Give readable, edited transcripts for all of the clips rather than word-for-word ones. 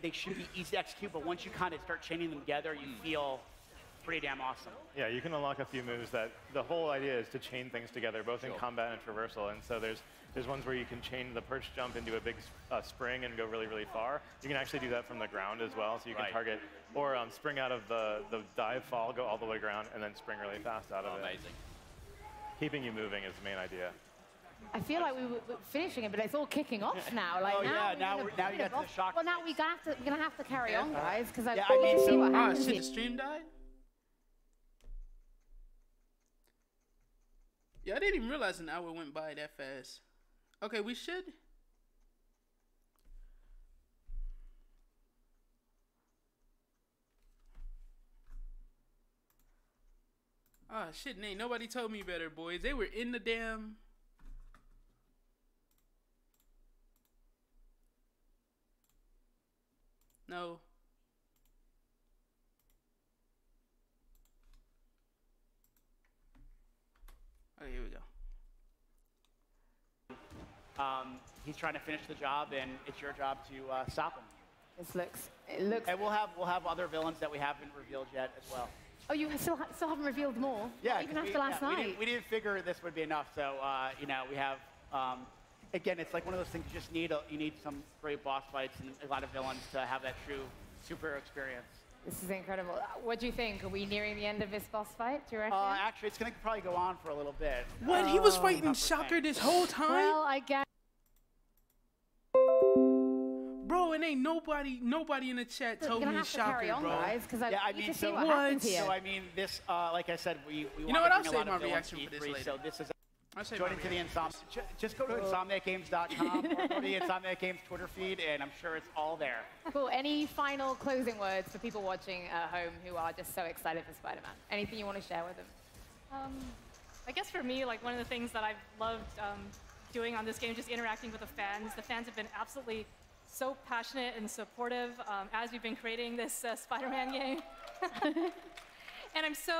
they should be easy to execute, but once you kind of start chaining them together, you feel pretty damn awesome. Yeah, you can unlock a few moves that the whole idea is to chain things together, both in combat and traversal. And so there's ones where you can chain the perch jump into a big spring and go really, really far. You can actually do that from the ground as well, so you can target, or spring out of the dive fall, go all the way ground, and then spring really fast out of it. Amazing. Keeping you moving is the main idea. I feel like we were finishing it, but it's all kicking off now. Like now you get to the shock. Well, now we're gonna have to carry on, guys, because I I mean, see what Oh happens. shit, the stream died? Yeah, I didn't even realize an hour went by that fast. Okay, we should. Oh shit, Nate, nobody told me better, boys. They were in the damn... No. Okay, here we go. He's trying to finish the job, and it's your job to stop him. It looks. And we'll have other villains that we haven't revealed yet as well. Oh, you still haven't revealed more? Yeah, even after last night. We didn't figure this would be enough. So you know, we have. Again, it's like one of those things you need some great boss fights and a lot of villains to have that true superhero experience. This is incredible. What do you think? Are we nearing the end of this boss fight? Do you reckon? Actually, it's going to probably go on for a little bit. What? He was fighting Shocker this whole time? Well, I guess. Bro, and ain't nobody in the chat told me Shocker, on, bro. Guys, I need mean, to see what happens here. So I mean, this, like I said, we you know what? I'll save save my reaction for this later. So this is. I'll Join into the Insomniac. Just go to InsomniacGames.com or go to the Insomniac Games Twitter feed, and I'm sure it's all there. Cool. Any final closing words for people watching at home who are just so excited for Spider-Man? Anything you want to share with them? I guess for me, like one of the things that I've loved doing on this game, just interacting with the fans. The fans have been absolutely so passionate and supportive as we've been creating this Spider-Man game. And I'm so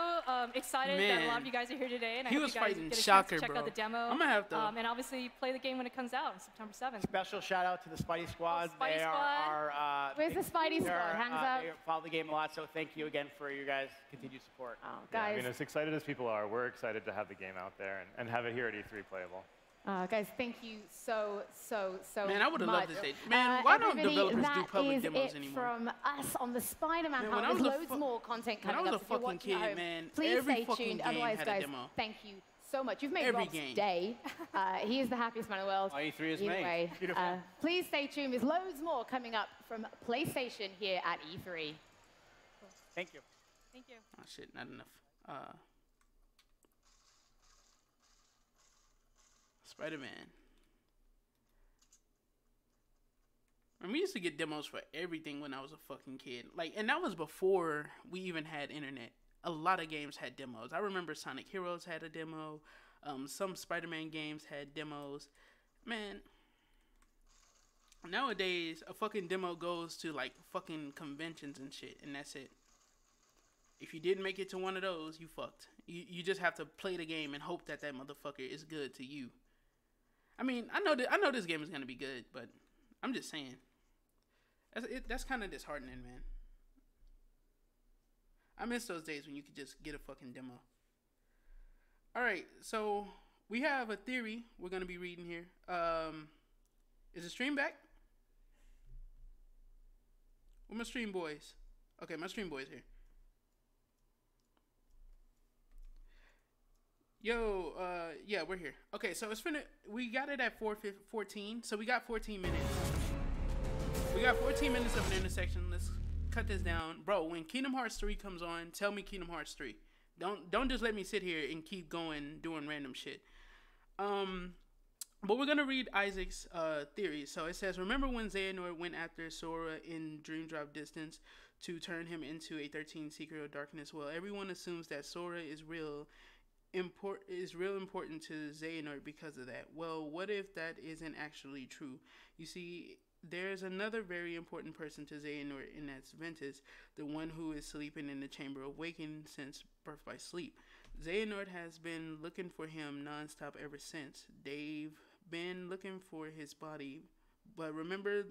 excited that a lot of you guys are here today, and I hope you guys get a chance to check out the demo. I'm gonna have to, and obviously play the game when it comes out on September 7th. Special shout out to the Spidey Squad. Spidey Squad. Where's the Spidey Squad? Hands out. They follow the game a lot, so thank you again for your guys' continued support. Oh, Yeah, guys. I mean, as excited as people are, we're excited to have the game out there and have it here at E3 playable. Guys, thank you so much. Man, I would have loved this stage. Man, why don't developers do public demos That is anymore? From us on the Spider-Man Man, Hub. There's loads more content coming up. When I was a fucking kid, man, please every stay fucking tuned. game Otherwise, had a guys, demo. thank you so much. You've made Every Rob's game. day. He is the happiest man in the world. E3 is Either me. way, Beautiful. please stay tuned. There's loads more coming up from PlayStation here at E3. Thank you. Thank you. Oh shit, not enough. Spider-Man. And we used to get demos for everything when I was a fucking kid. Like, and that was before we even had internet. A lot of games had demos. I remember Sonic Heroes had a demo. Some Spider-Man games had demos. Man, nowadays a fucking demo goes to like fucking conventions and shit, and that's it. If you didn't make it to one of those, you fucked. You just have to play the game and hope that that motherfucker is good to you. I mean, I know this game is gonna be good, but I'm just saying. That's kind of disheartening, man. I miss those days when you could just get a fucking demo. Alright, so we have a theory we're going to be reading here. Is the stream back? Where my stream boys? Okay, my stream boys here. Yo, yeah, we're here. Okay, so we got it at 4:14, so we got 14 minutes. We got 14 minutes of an intersection. Let's cut this down. Bro, when Kingdom Hearts 3 comes on, tell me Kingdom Hearts 3. Don't just let me sit here and keep going doing random shit. But we're gonna read Isaac's theory. So it says, remember when Xehanort went after Sora in Dream Drop Distance to turn him into a 13 Secret of Darkness? Well, everyone assumes that Sora is real important to Xehanort because of that. Well, what if that isn't actually true? You see, there's another very important person to Xehanort, and that's Ventus, the one who is sleeping in the Chamber of Waking since Birth by Sleep. Xehanort has been looking for him nonstop ever since. They've been looking for his body, but remember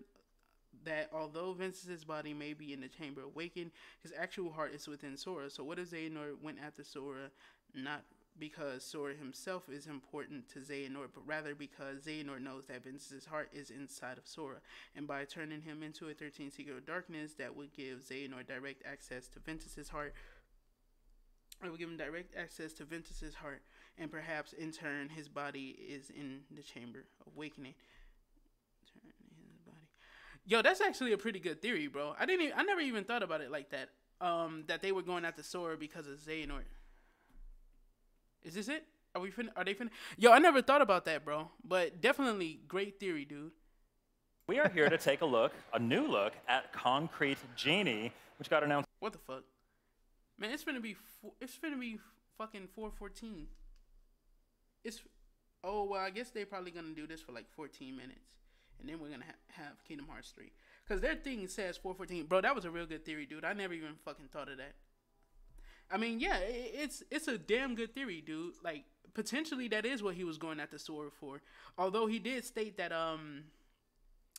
that although Ventus's body may be in the chamber awakened, his actual heart is within Sora. So what if Xehanort went after Sora, not because Sora himself is important to Xehanort, but rather because Xehanort knows that Ventus's heart is inside of Sora, and by turning him into a 13 Secret of Darkness, that would give Xehanort direct access to Ventus's heart. It would give him direct access to Ventus's heart, and perhaps in turn his body is in the chamber awakening. Yo, that's actually a pretty good theory, bro. I never even thought about it like that. That they were going after Sora because of Xehanort. Is this it? Are they finna? Yo, I never thought about that, bro. But definitely great theory, dude. We are here to take a new look at Concrete Genie, which got announced. What the fuck? Man, it's finna be fucking 4:14. Oh, well, I guess they're probably gonna do this for like 14 minutes. And then we're going to have Kingdom Hearts 3. Because their thing says 4:14. Bro, that was a real good theory, dude. I never even fucking thought of that. I mean, yeah, it's a damn good theory, dude. Like, potentially that is what he was going after Sora for. Although he did state that,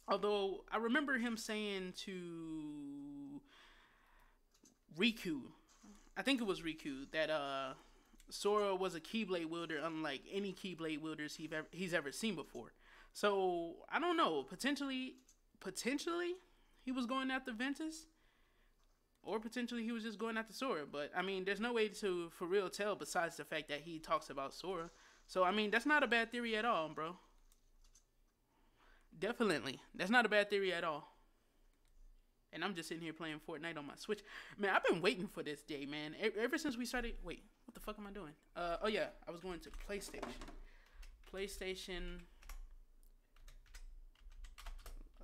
although I remember him saying to Riku, I think it was Riku, that Sora was a Keyblade wielder unlike any Keyblade wielders he's ever seen before. So, I don't know. Potentially, he was going after Ventus. Or potentially he was just going after Sora. But, I mean, there's no way to, for real, tell besides the fact that he talks about Sora. So, I mean, that's not a bad theory at all, bro. Definitely. That's not a bad theory at all. And I'm just sitting here playing Fortnite on my Switch. Man, I've been waiting for this day, man. Ever since we started... Wait, what the fuck am I doing? Oh, yeah. I was going to PlayStation...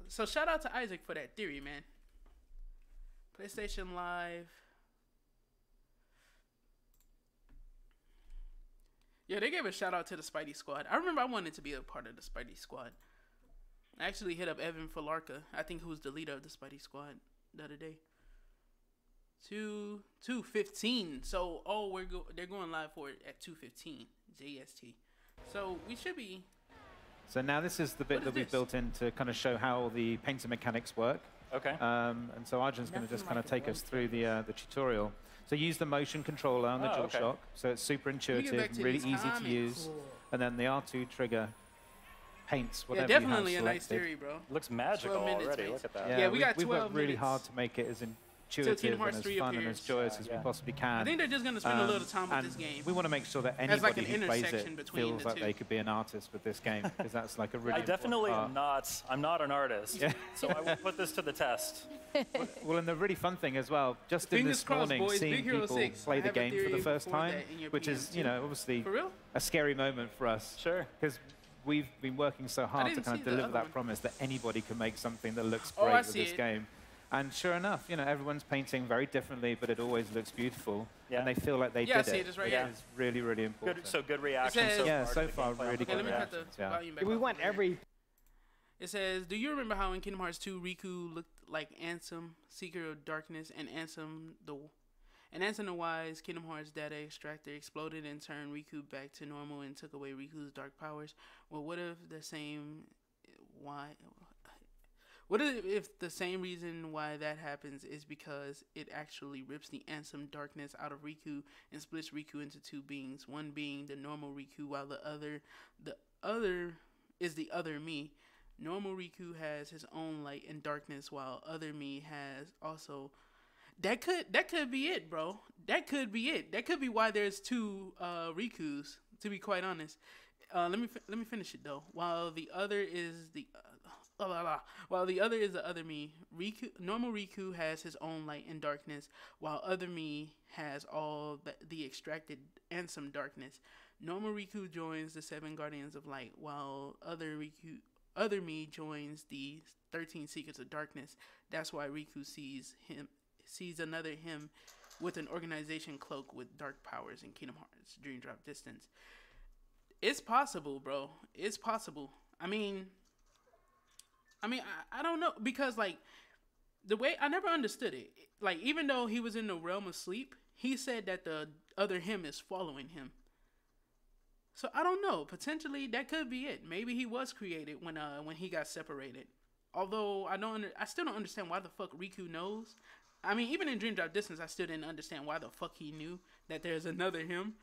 So shout out to Isaac for that theory, man. PlayStation Live. Yeah, they gave a shout out to the Spidey Squad. I remember I wanted to be a part of the Spidey Squad. I actually hit up Evan Falarka, I think who's the leader of the Spidey Squad, the other day. 2:15. So they're going live for it at 2:15 JST. So we should be. So now this is the bit that we've built in to kind of show how the painter mechanics work. Okay. And so Arjun's going to just kind of take us through the tutorial. So use the motion controller on the DualShock. So it's super intuitive, really easy to use. Cool. And then the R2 trigger paints whatever you have selected. Definitely a nice theory, bro. Looks magical already. Look at that. Yeah, we got 12 minutes. We've worked really hard to make it as intuitive and as fun and as joyous as we possibly can. I think they're just going to spend a little time with this game. We want to make sure that anybody who plays it feels like they could be an artist with this game, because that's like a really I definitely am not. I'm not an artist, so I will put this to the test. Well, and the really fun thing as well, just in this morning, seeing people play the game for the first time, which is, you know, obviously a scary moment for us. Sure. Because we've been working so hard to kind of deliver that promise that anybody can make something that looks great with this game. And sure enough, you know, everyone's painting very differently, but it always looks beautiful. Yeah. And they feel like they did it. It's right here. It's really, really important. So good reaction so far. Yeah, so far, really good reactions. We want every... It says, do you remember how in Kingdom Hearts 2, Riku looked like Ansem, Seeker of Darkness, and Ansem the Wise, Kingdom Hearts data extractor exploded and turned Riku back to normal and took away Riku's dark powers? Well, what if the same reason why that happens is because it actually rips the Ansem darkness out of Riku and splits Riku into two beings, one being the normal Riku while the other is the other me. Normal Riku has his own light and darkness while other me has also... That could be it, bro. That could be it. That could be why there's two Rikus, to be quite honest. Let me finish it though. While the other is the other me, normal Riku has his own light and darkness, while other me has all the extracted Ansem darkness. Normal Riku joins the 7 Guardians of Light, while other me joins the 13 Secrets of Darkness. That's why Riku sees another him with an organization cloak with dark powers in Kingdom Hearts Dream Drop Distance. It's possible, bro. It's possible. I mean, I don't know, because like the way I never understood it. Like, even though he was in the realm of sleep, he said that the other him is following him. So I don't know. Potentially that could be it. Maybe he was created when he got separated. Although I still don't understand why the fuck Riku knows. I mean, even in Dream Drop Distance, I still didn't understand why the fuck he knew that there's another him,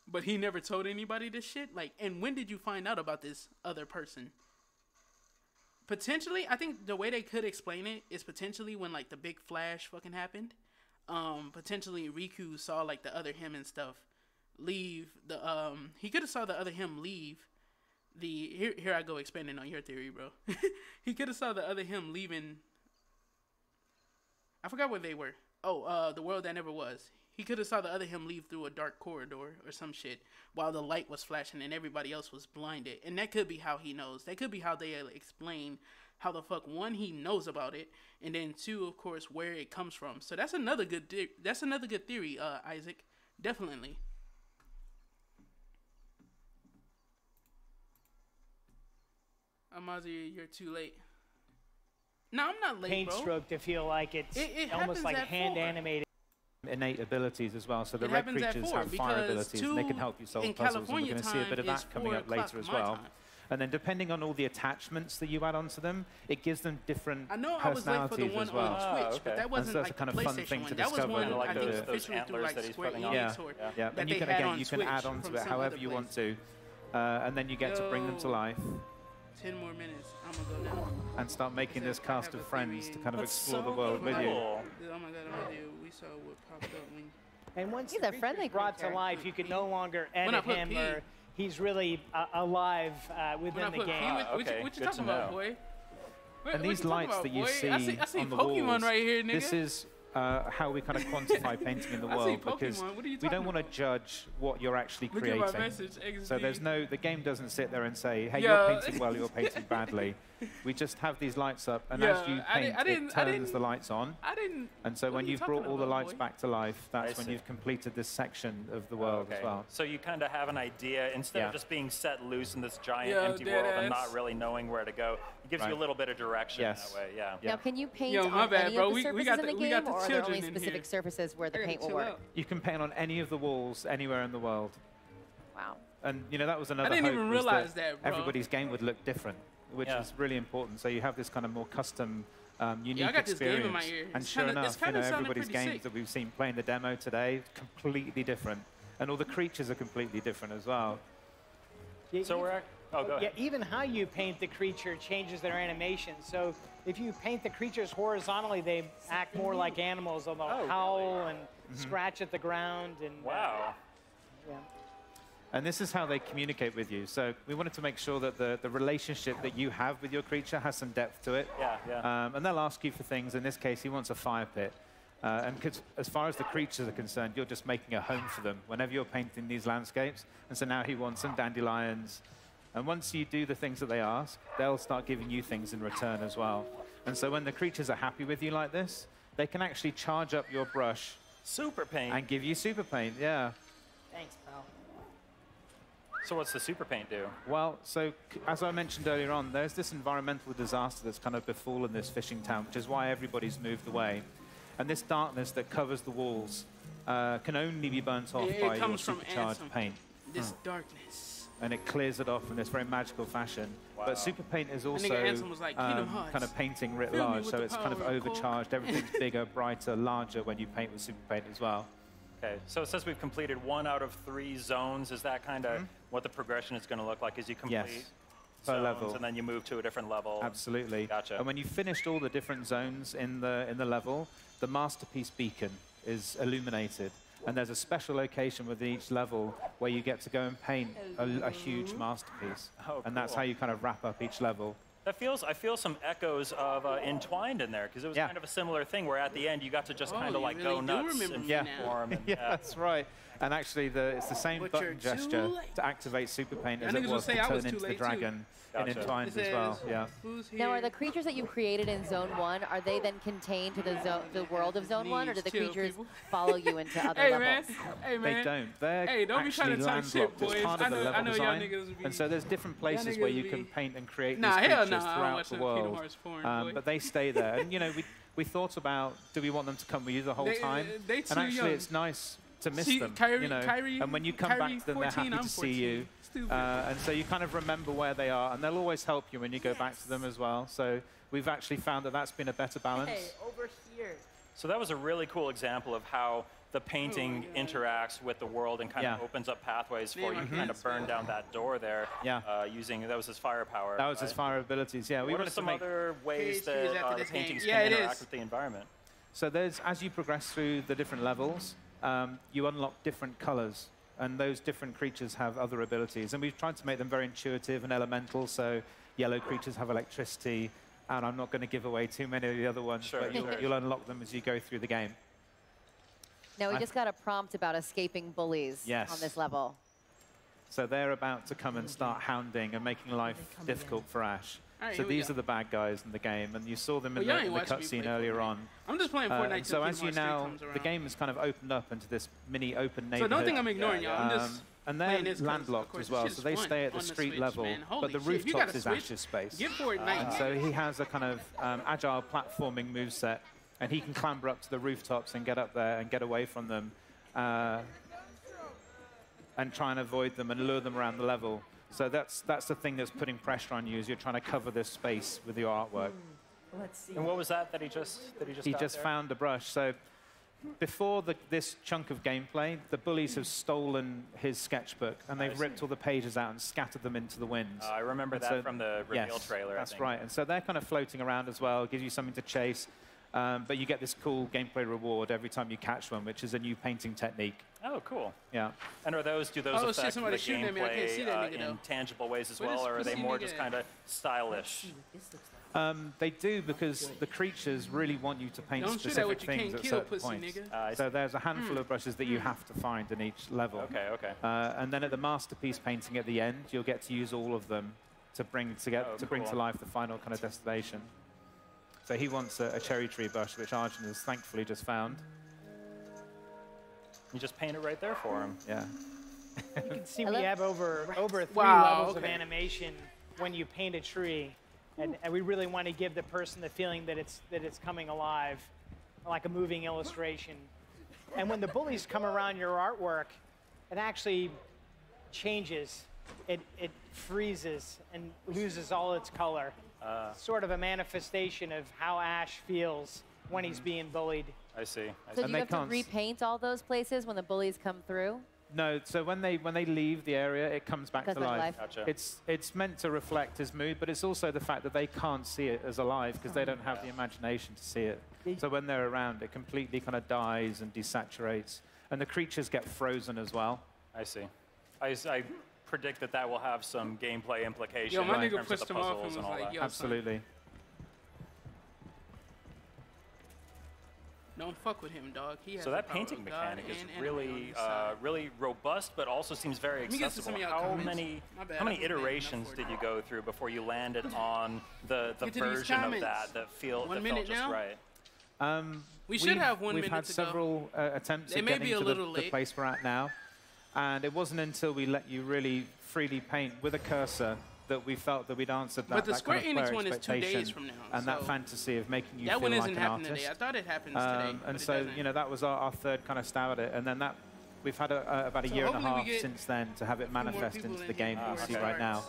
but he never told anybody this shit. Like, and when did you find out about this other person? Potentially, I think the way they could explain it is potentially when like the big flash fucking happened. Potentially Riku saw like the other him and stuff leave the he could have saw the other him leave the here I go expanding on your theory, bro. He could have saw the other him leaving. I forgot where they were. Oh, the world that never was. He could have saw the other him leave through a dark corridor or some shit while the light was flashing and everybody else was blinded. And that could be how he knows. That could be how they explain how the fuck, one, he knows about it, and then two, of course, where it comes from. So that's another good theory, Isaac. Definitely. Amazi, you're too late. No, I'm not late, paint bro. stroke to feel like it's it almost like hand 4. animated. Innate abilities as well. So the It red happens at creatures 4 have fire because abilities, and they can help you solve in puzzles. And we're California going to see a bit of time that is coming 4 up later o'clock as my well. time. And then depending on all the attachments that you add onto them, it gives them different I know I was late for the personalities one as well. on Twitch, okay. but that wasn't that's like a kind the of fun PlayStation thing one. to That was discover. one Like I think those officially through antlers like that he's Square putting on. Enix Yeah, or yeah. Yeah, that and they you can, had again, on you can Switch add on from to it some however other you want place. to, and then you get to bring them to Yo. life 10 more minutes. I'm gonna go now. and start making this cast of friends to kind of That's explore so the world with you. cool. Oh my god, we saw what popped up when. And once He's the a friendly creature's brought to creature. life, you can no longer When I edit put him P- or he's really alive When I within the put game. what okay, you good to talking about, know. boy? What And you these talking lights about, that you boy? see I see on the Pokemon walls, right here, nigga. this is how we kind of quantify painting in the I see world, because Pokemon. What are you we don't talking want to about? judge what you're actually Look creating. at my message. XD. So the game doesn't sit there and say, hey, Yeah. you're painting well, you're painting badly. We just have these lights up, and Yeah, as you I paint, didn't- it I turns didn't- the lights on. I didn't. And so What when are you you've brought talking all the about, lights boy? back to life, that's I when see. you've completed this section of the world Okay. as well. So you kind of have an idea, instead Yeah. of just being set loose in this giant Yeah, empty world and deadass. not really knowing where to go, it gives you Right. a little bit of direction Yes. that way. Yeah. Yeah. Now, can you paint Yo, my on bad, any bro. of the We surfaces got in the- the we got game, the or are there children only in specific here. surfaces where the I gotta paint will chill work? out. You can paint on any of the walls, anywhere in the world. Wow. And that was another didn't hope, even was realize that, bro. everybody's game would look different, which Yeah. is really important. So you have this kind of more custom, unique I got this game experience. in my ear. And It's sure kinda- it's enough, kinda sounding everybody's pretty games sick. that we've seen playing the demo today, completely different. And all the creatures are completely different as well. Yeah, So even- we're at, oh, go Yeah, ahead. even how you paint the creature changes their animation. So if you paint the creatures horizontally, they act more like animals. They'll Oh, howl really? and scratch at the ground. And Wow. yeah. And this is how they communicate with you. So we wanted to make sure that the relationship that you have with your creature has some depth to it. Yeah, yeah. And they'll ask you for things. In this case, he wants a fire pit. And 'cause as far as the creatures are concerned, you're just making a home for them whenever you're painting these landscapes. And so now he wants some dandelions. And once you do the things that they ask, they'll start giving you things in return as well. And so when the creatures are happy with you like this, they can actually charge up your brush Super paint. and give you super paint, yeah. Thanks, pal. So what's the super paint do? Well, so as I mentioned earlier on, there's this environmental disaster that's kind of befallen this fishing town, which is why everybody's moved away. And this darkness that covers the walls can only be burnt off It by your comes from supercharged Ansem. paint. This darkness. And it clears it off in this very magical fashion. Wow. But super paint is also nigga Ansem was like, Kingdom Hearts. kind of painting writ Fill me large, with so the it's kind of power of overcharged. Everything's bigger, brighter, larger when you paint with super paint as well. Okay, so it says we've completed 1 out of 3 zones. Is that kind of what the progression is going to look like as you complete Yes. Per zones level. and then you move to a different level? Absolutely. Gotcha. And when you've finished all the different zones in the level, the masterpiece beacon is illuminated. And there's a special location within each level where you get to go and paint a huge masterpiece. Oh, and that's cool. how you kind of wrap up each level. That feels, I feel some echoes of Entwined in there, because it was Yeah. kind of a similar thing where at the end you got to just Oh, kind of you like really go do nuts remember and me Yeah. now. form. And, Yeah, that's right. And actually, it's the same But button you're too gesture late. to activate super paint as Y'all it niggas will was to say I turn was too into the late, too. dragon Gotcha. in Entwined It as well. says, Yeah. Who's here? Now, are the creatures that you created in Zone 1, are they then contained to the world of Zone 1, or do the Chill, creatures people. follow you into other Hey, levels? man. Hey, man. They don't. They're Hey, don't be trying actually to talk shit, landlocked. boys. It's part I of the know- level I know y'all design. niggas be- And so there's different places niggas where you be- can paint and create Nah, these hell creatures nah, I don't throughout watch the no Kingdom world. Hearts porn, boy. But they stay there. And, we thought about, do we want them to come with you the whole time? They And too actually, young. it's nice to miss See, them. Kyrie, you know? Kyrie, And when you come Kyrie back to them, they're 14, happy I'm to see you. 14. And so you kind of remember where they are, and they'll always help you when you go back to them as well. So we've actually found that that's been a better balance. Hey, over here. So that was a really cool example of how the painting interacts with the world and kind of opens up pathways for you to kind of burn down that door there. Using, that was his firepower. That was his fire abilities, yeah. What are some other ways that the paintings can interact with the environment? So there's, as you progress through the different levels, you unlock different colors, and those different creatures have other abilities. And we've tried to make them very intuitive and elemental, so yellow creatures have electricity, and I'm not going to give away too many of the other ones, but you'll unlock them as you go through the game. Now, we just got a prompt about escaping bullies on this level. So they're about to come and start hounding and making life difficult for Ash. Right, so these are the bad guys in the game, and you saw them in the cutscene earlier on. I'm just playing Fortnite. So as you now, the game has kind of opened up into this mini open neighborhood. So don't think I'm ignoring y'all. I'm just and they're landlocked as well, so they stay at the street level, but the rooftops is Ash's space. And so he has a kind of agile platforming moveset, and he can clamber up to the rooftops and get up there and get away from them and try and avoid them and lure them around the level. So that's the thing that's putting pressure on you, is you're trying to cover this space with your artwork. Let's see. And what was that he just He just found a brush. So before this chunk of gameplay, the bullies have stolen his sketchbook, and they've ripped all the pages out and scattered them into the wind. I remember that from the reveal trailer. That's right. And so they're kind of floating around as well, gives you something to chase. But you get this cool gameplay reward every time you catch one, which is a new painting technique. Oh, cool. Yeah. And do those affect the gameplay in tangible ways as well, or are they more just kind of stylish? They do, because the creatures really want you to paint specific things at certain points. So there's a handful of brushes that you have to find in each level. Okay. And then at the masterpiece painting at the end, you'll get to use all of them to bring to life the final kind of destination. So he wants a cherry tree brush, which Arjun has thankfully just found. You just paint it right there for him. Yeah. You can see we have over 3 levels of animation when you paint a tree, and we really want to give the person the feeling that it's coming alive, like a moving illustration. And when the bullies come around your artwork, it actually changes. It freezes and loses all its color. Sort of a manifestation of how Ash feels when he's being bullied. I see. So do you have to repaint all those places when the bullies come through? No, so when they leave the area, it comes back to life. Gotcha. It's meant to reflect his mood, but it's also the fact that they can't see it as alive because they don't have the imagination to see it. So when they're around, it completely kind of dies and desaturates, and the creatures get frozen as well. I see. I predict that will have some gameplay implications. Yo, my in nigga terms pushed of the him off puzzles and and was all like, that. yo, Absolutely. Don't fuck with him, dog. He has So that painting mechanic is really robust, but also seems very accessible. How many iterations did you go through before you landed on the version of that felt just right? We should have 1 minute to go. We've had several attempts at getting to the place we're at now, and it wasn't until we let you really freely paint with a cursor that we felt that we'd answered that, but the Square kind of Enix one is 2 days from now, and that fantasy of making you that feel one like isn't an happening artist. today. I thought it happens today, And so that was our third kind of stab at it, and then we've had about a year and a half since then to have it manifest into the game that you see right now.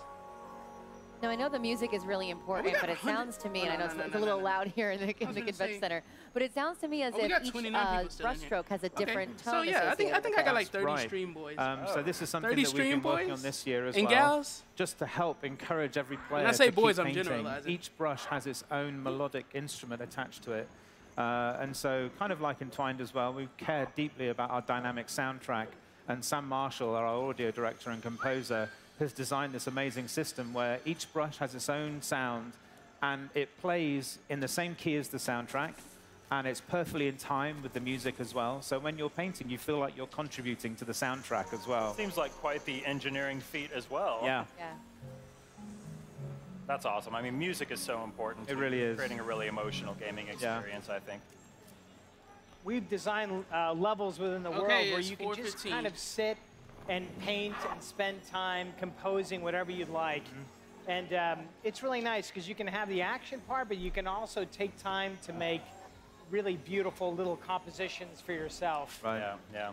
Now, I know the music is really important, but it sounds to me, and I know it's a little loud here in the convention center, but it sounds to me as if each brushstroke has a different tone. So yeah, I think I got like 30 stream boys. So this is something that we've been working on this year as well. Gals? Just to help encourage every player when I say to boys, keep I'm painting. generalizing. Each brush has its own melodic instrument attached to it. And so kind of like Entwined as well, we care deeply about our dynamic soundtrack. And Sam Marshall, our audio director and composer, has designed this amazing system where each brush has its own sound, and it plays in the same key as the soundtrack, and it's perfectly in time with the music as well. So when you're painting, you feel like you're contributing to the soundtrack as well. Seems like quite the engineering feat as well. Yeah. That's awesome. I mean, music is so important. It really is. Creating a really emotional gaming experience, I think. We've designed levels within the world where you can just kind of sit and paint and spend time composing whatever you'd like. And it's really nice because you can have the action part, but you can also take time to make really beautiful little compositions for yourself. Right. Yeah.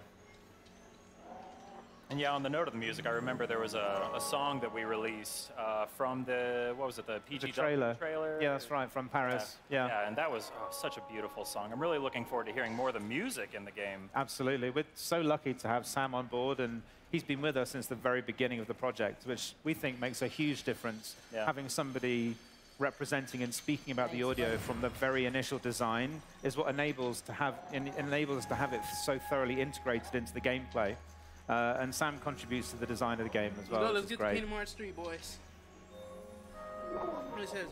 And yeah, on the note of the music, I remember there was a song that we released from the, what was it, the PGW trailer? Yeah, that's right, from Paris. Yeah, yeah, and that was such a beautiful song. I'm really looking forward to hearing more of the music in the game. Absolutely. We're so lucky to have Sam on board, and he's been with us since the very beginning of the project, which we think makes a huge difference. Yeah. Having somebody representing and speaking about the audio from the very initial design is what enables us to have it so thoroughly integrated into the gameplay. And Sam contributes to the design of the game as well. Let's get to Kingdom Hearts 3, boys. It says,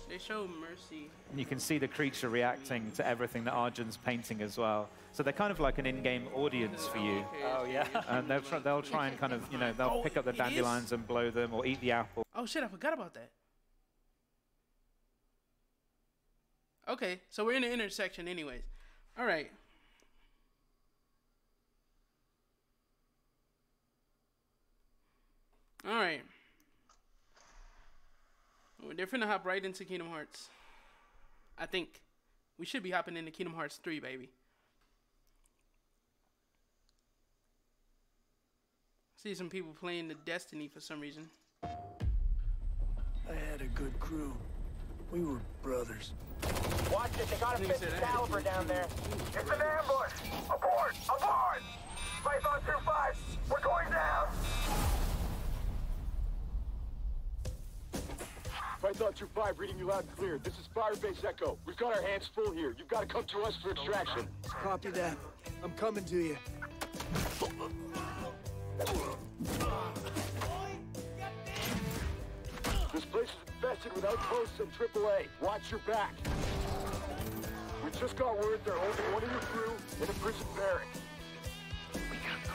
they show mercy. And you can see the creature reacting to everything that Arjun's painting as well. So they're kind of like an in-game audience for you. Oh, yeah. And they'll try and kind of, you know, they'll pick up the dandelions and blow them or eat the apple. Oh, shit, I forgot about that. Okay, so we're in the intersection anyways. All right. All right. They're finna hop right into Kingdom Hearts. I think we should be hopping into Kingdom Hearts 3, baby. See some people playing the Destiny for some reason. I had a good crew. We were brothers. Watch it, they got a 50 caliber down there. It's an ambush! Abort! Abort! Python 2-5, we're going down! Python 2-5, reading you loud and clear. This is Firebase Echo. We've got our hands full here. You've got to come to us for extraction. Copy that. I'm coming to you. This place is infested with outposts and AAA. Watch your back. We just got word they're holding one of your crew in a prison barracks. We gotta go.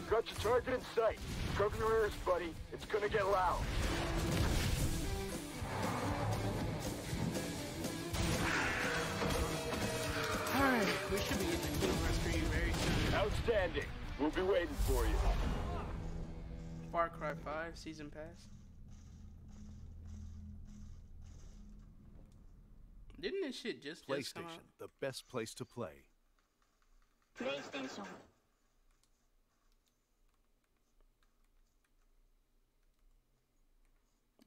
Got your target in sight. Cover your ears, buddy. It's gonna get loud. Alright, we should be getting the Kingdom Hearts 3 very soon. Outstanding. We'll be waiting for you. Far Cry 5 Season Pass. Didn't this shit just come out? PlayStation, the best place to play. PlayStation.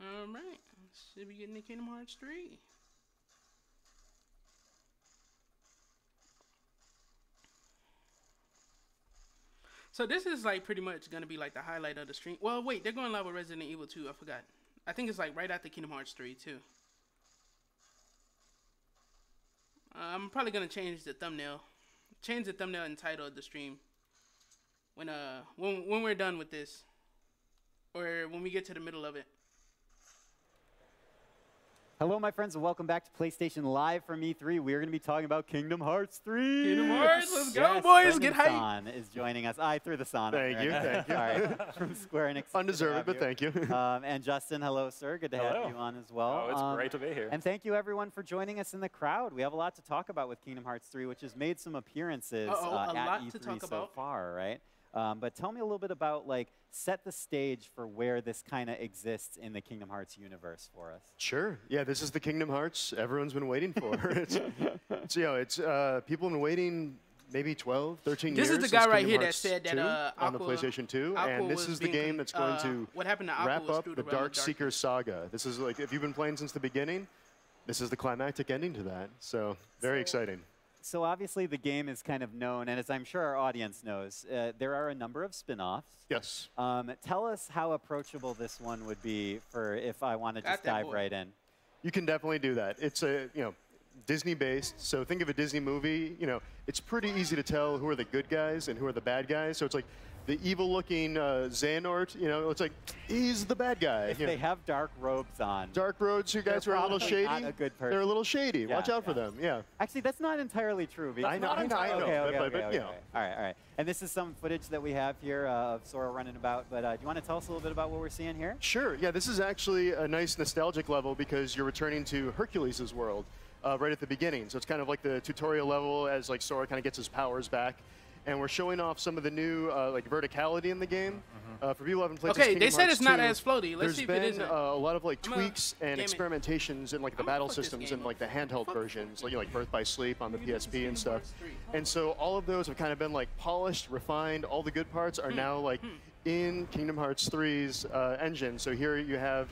Alright, should be getting the Kingdom Hearts 3. So this is like pretty much gonna be like the highlight of the stream. Well, wait, they're going live with Resident Evil 2. I forgot. I think it's like right after Kingdom Hearts 3 too. I'm probably gonna change the thumbnail and title of the stream when we're done with this, or when we get to the middle of it. Hello, my friends, and welcome back to PlayStation Live from E3. We're going to be talking about Kingdom Hearts 3. Kingdom Hearts, let's go, boys, get hyped. San is joining us. I threw the San. Thank you, thank you. All right, from Square Enix. Undeserved, but thank you. And Justin, hello, sir. Good to have you on as well. Oh, it's great to be here. And thank you, everyone, for joining us in the crowd. We have a lot to talk about with Kingdom Hearts 3, which has made some appearances at E3 so far, right? But tell me a little bit about, like, set the stage for where this kind of exists in the Kingdom Hearts universe for us. Sure. Yeah, this is the Kingdom Hearts everyone's been waiting for. People have been waiting maybe 12, 13 years. This is the guy right here that said that on the PlayStation 2, and this is the game that's going to wrap up the Dark Seeker saga. This is like, if you've been playing since the beginning, this is the climactic ending to that. So very exciting. So obviously the game is kind of known, and as I'm sure our audience knows, there are a number of spin-offs. Yes. Tell us how approachable this one would be for if I want to just dive right in. You can definitely do that. It's Disney-based, so think of a Disney movie. It's pretty easy to tell who are the good guys and who are the bad guys. So it's like the evil-looking Xehanort, it's like, he's the bad guy. If they have dark robes on. Dark robes, you guys are a little shady. Not a good person. They're a little shady. Yeah, watch out for them, yeah. Actually, that's not entirely true. I know. Okay. All right. And this is some footage that we have here of Sora running about, but do you want to tell us a little bit about what we're seeing here? Sure, yeah, this is actually a nice nostalgic level because you're returning to Hercules' world right at the beginning. So it's kind of like the tutorial level as like Sora kind of gets his powers back. and we're showing off some of the new like verticality in the game. For people who haven't played they said it's not as floaty. Let's see if it isn't. There's been a lot of like tweaks and experimentations in like the battle systems and like the handheld versions, like Birth by Sleep on the PSP and stuff. And so all of those have kind of been like polished, refined. All the good parts are now like in Kingdom Hearts 3's engine. So here you have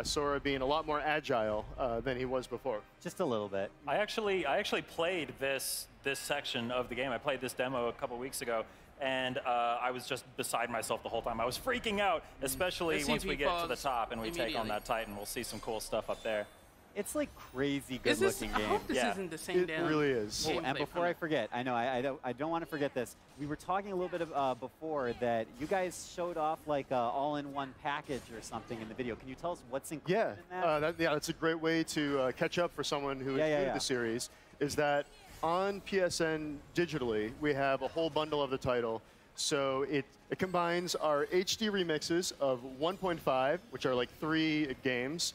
Sora being a lot more agile than he was before. Just a little bit. I actually played this section of the game. I played this demo a couple weeks ago, and I was just beside myself the whole time. I was freaking out, especially once we get to the top and we take on that Titan. We'll see some cool stuff up there. It's like crazy good-looking game. I hope this isn't the same It really is. Oh, and before I forget, I know I don't want to forget this. We were talking a little bit before that you guys showed off like an all-in-one package or something in the video. Can you tell us what's included in that? That's a great way to catch up for someone who is new to the series. Is that on PSN digitally, we have a whole bundle of the title. So it combines our HD remixes of 1.5, which are like 3 games,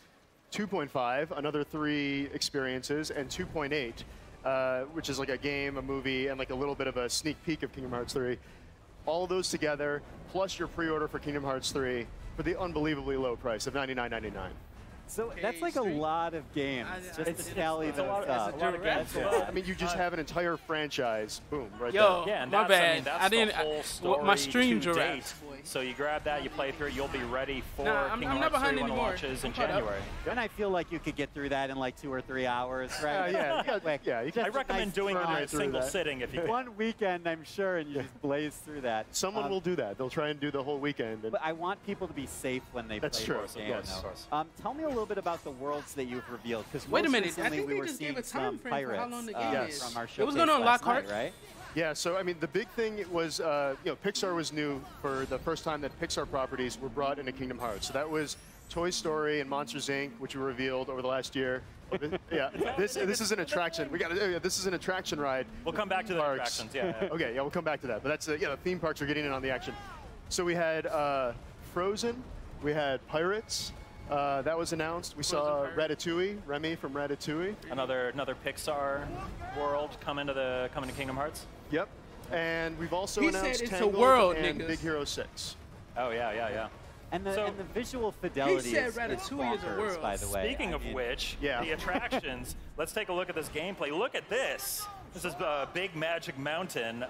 2.5, another 3 experiences, and 2.8, which is like a game, a movie, and like a little bit of a sneak peek of Kingdom Hearts 3. All of those together, plus your pre-order for Kingdom Hearts 3 for the unbelievably low price of $99.99. So that's like a lot of games. Just to tally those up. A lot of games. I mean, you just have an entire franchise, boom, right Yo, there. Yeah, and my that's, bad. I mean, that's the whole story my stream to dropped. date. So you grab that, you play through it, you'll be ready for I'm Kingdom not Hearts 3 behind when it anymore. launches in January. And I feel like you could get through that in like 2 or 3 hours, right? I recommend doing it in a single sitting if you can. One weekend, I'm sure, and you just blaze through that. Someone will do that. They'll try and do the whole weekend. But I want people to be safe when they play this game. Yes. Tell me a little bit about the worlds that you've revealed. Because Wait a minute, recently I think we they were just seeing gave a time some frame for pirates how long the game is. from our It showcase was going to unlock last night, right? Yeah, so I mean, the big thing was, Pixar was new for the first time that Pixar properties were brought into Kingdom Hearts. So that was Toy Story and Monsters Inc., which were revealed over the last year. This is an attraction. This is an attraction ride. We'll come back to the attractions. Yeah. Okay, we'll come back to that. But that's the theme parks are getting in on the action. So we had Frozen, we had Pirates. That was announced. We saw Ratatouille, Remy from Ratatouille. Another Pixar world coming to Kingdom Hearts. Yep. And we've also He announced said it's a Tangled world, and niggas. Big Hero 6. Oh yeah. And the visual fidelity said is Ratatouille is a bonkers, world. by the way. Speaking of which, the attractions. Let's take a look at this gameplay. Look at this. This is Big Magic Mountain.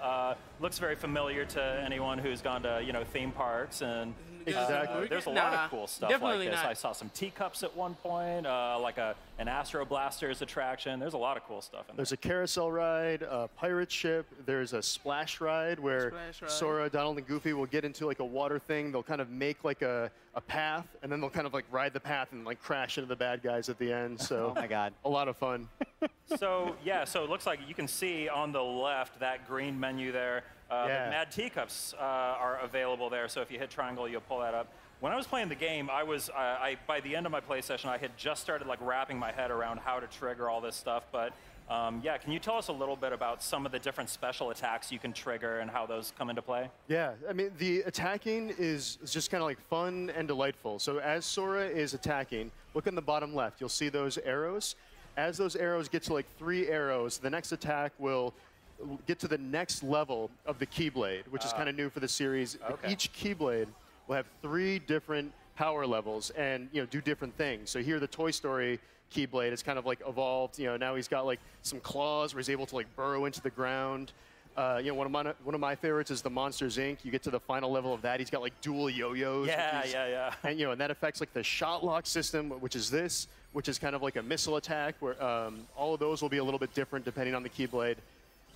Looks very familiar to anyone who's gone to theme parks and. Exactly. There's a lot of cool stuff like this. I saw some teacups at one point, like an Astro Blasters attraction. There's a lot of cool stuff in there. There's a carousel ride, a pirate ship. There's a splash ride where Sora, Donald, and Goofy will get into like a water thing. They'll kind of make like a path, and then they'll kind of like ride the path and like crash into the bad guys at the end. So oh my God, a lot of fun. So it looks like you can see on the left that green menu there. The Mad Teacups are available there, so if you hit triangle, you'll pull that up. When I was playing the game, by the end of my play session, I had just started like wrapping my head around how to trigger all this stuff. But can you tell us a little bit about some of the different special attacks you can trigger and how those come into play? Yeah, I mean, the attacking is just kind of like fun and delightful. So as Sora is attacking, look in the bottom left, you'll see those arrows. As those arrows get to like 3 arrows, the next attack will get to the next level of the Keyblade, which is kind of new for the series. Okay. Each Keyblade will have 3 different power levels and do different things. So here the Toy Story Keyblade is kind of like evolved. Now he's got like some claws where he's able to like burrow into the ground. One of my favorites is the Monsters Inc. You get to the final level of that, he's got like dual yo-yos. Yeah. And that affects like the shot lock system, which is kind of like a missile attack, where all of those will be a little bit different depending on the Keyblade.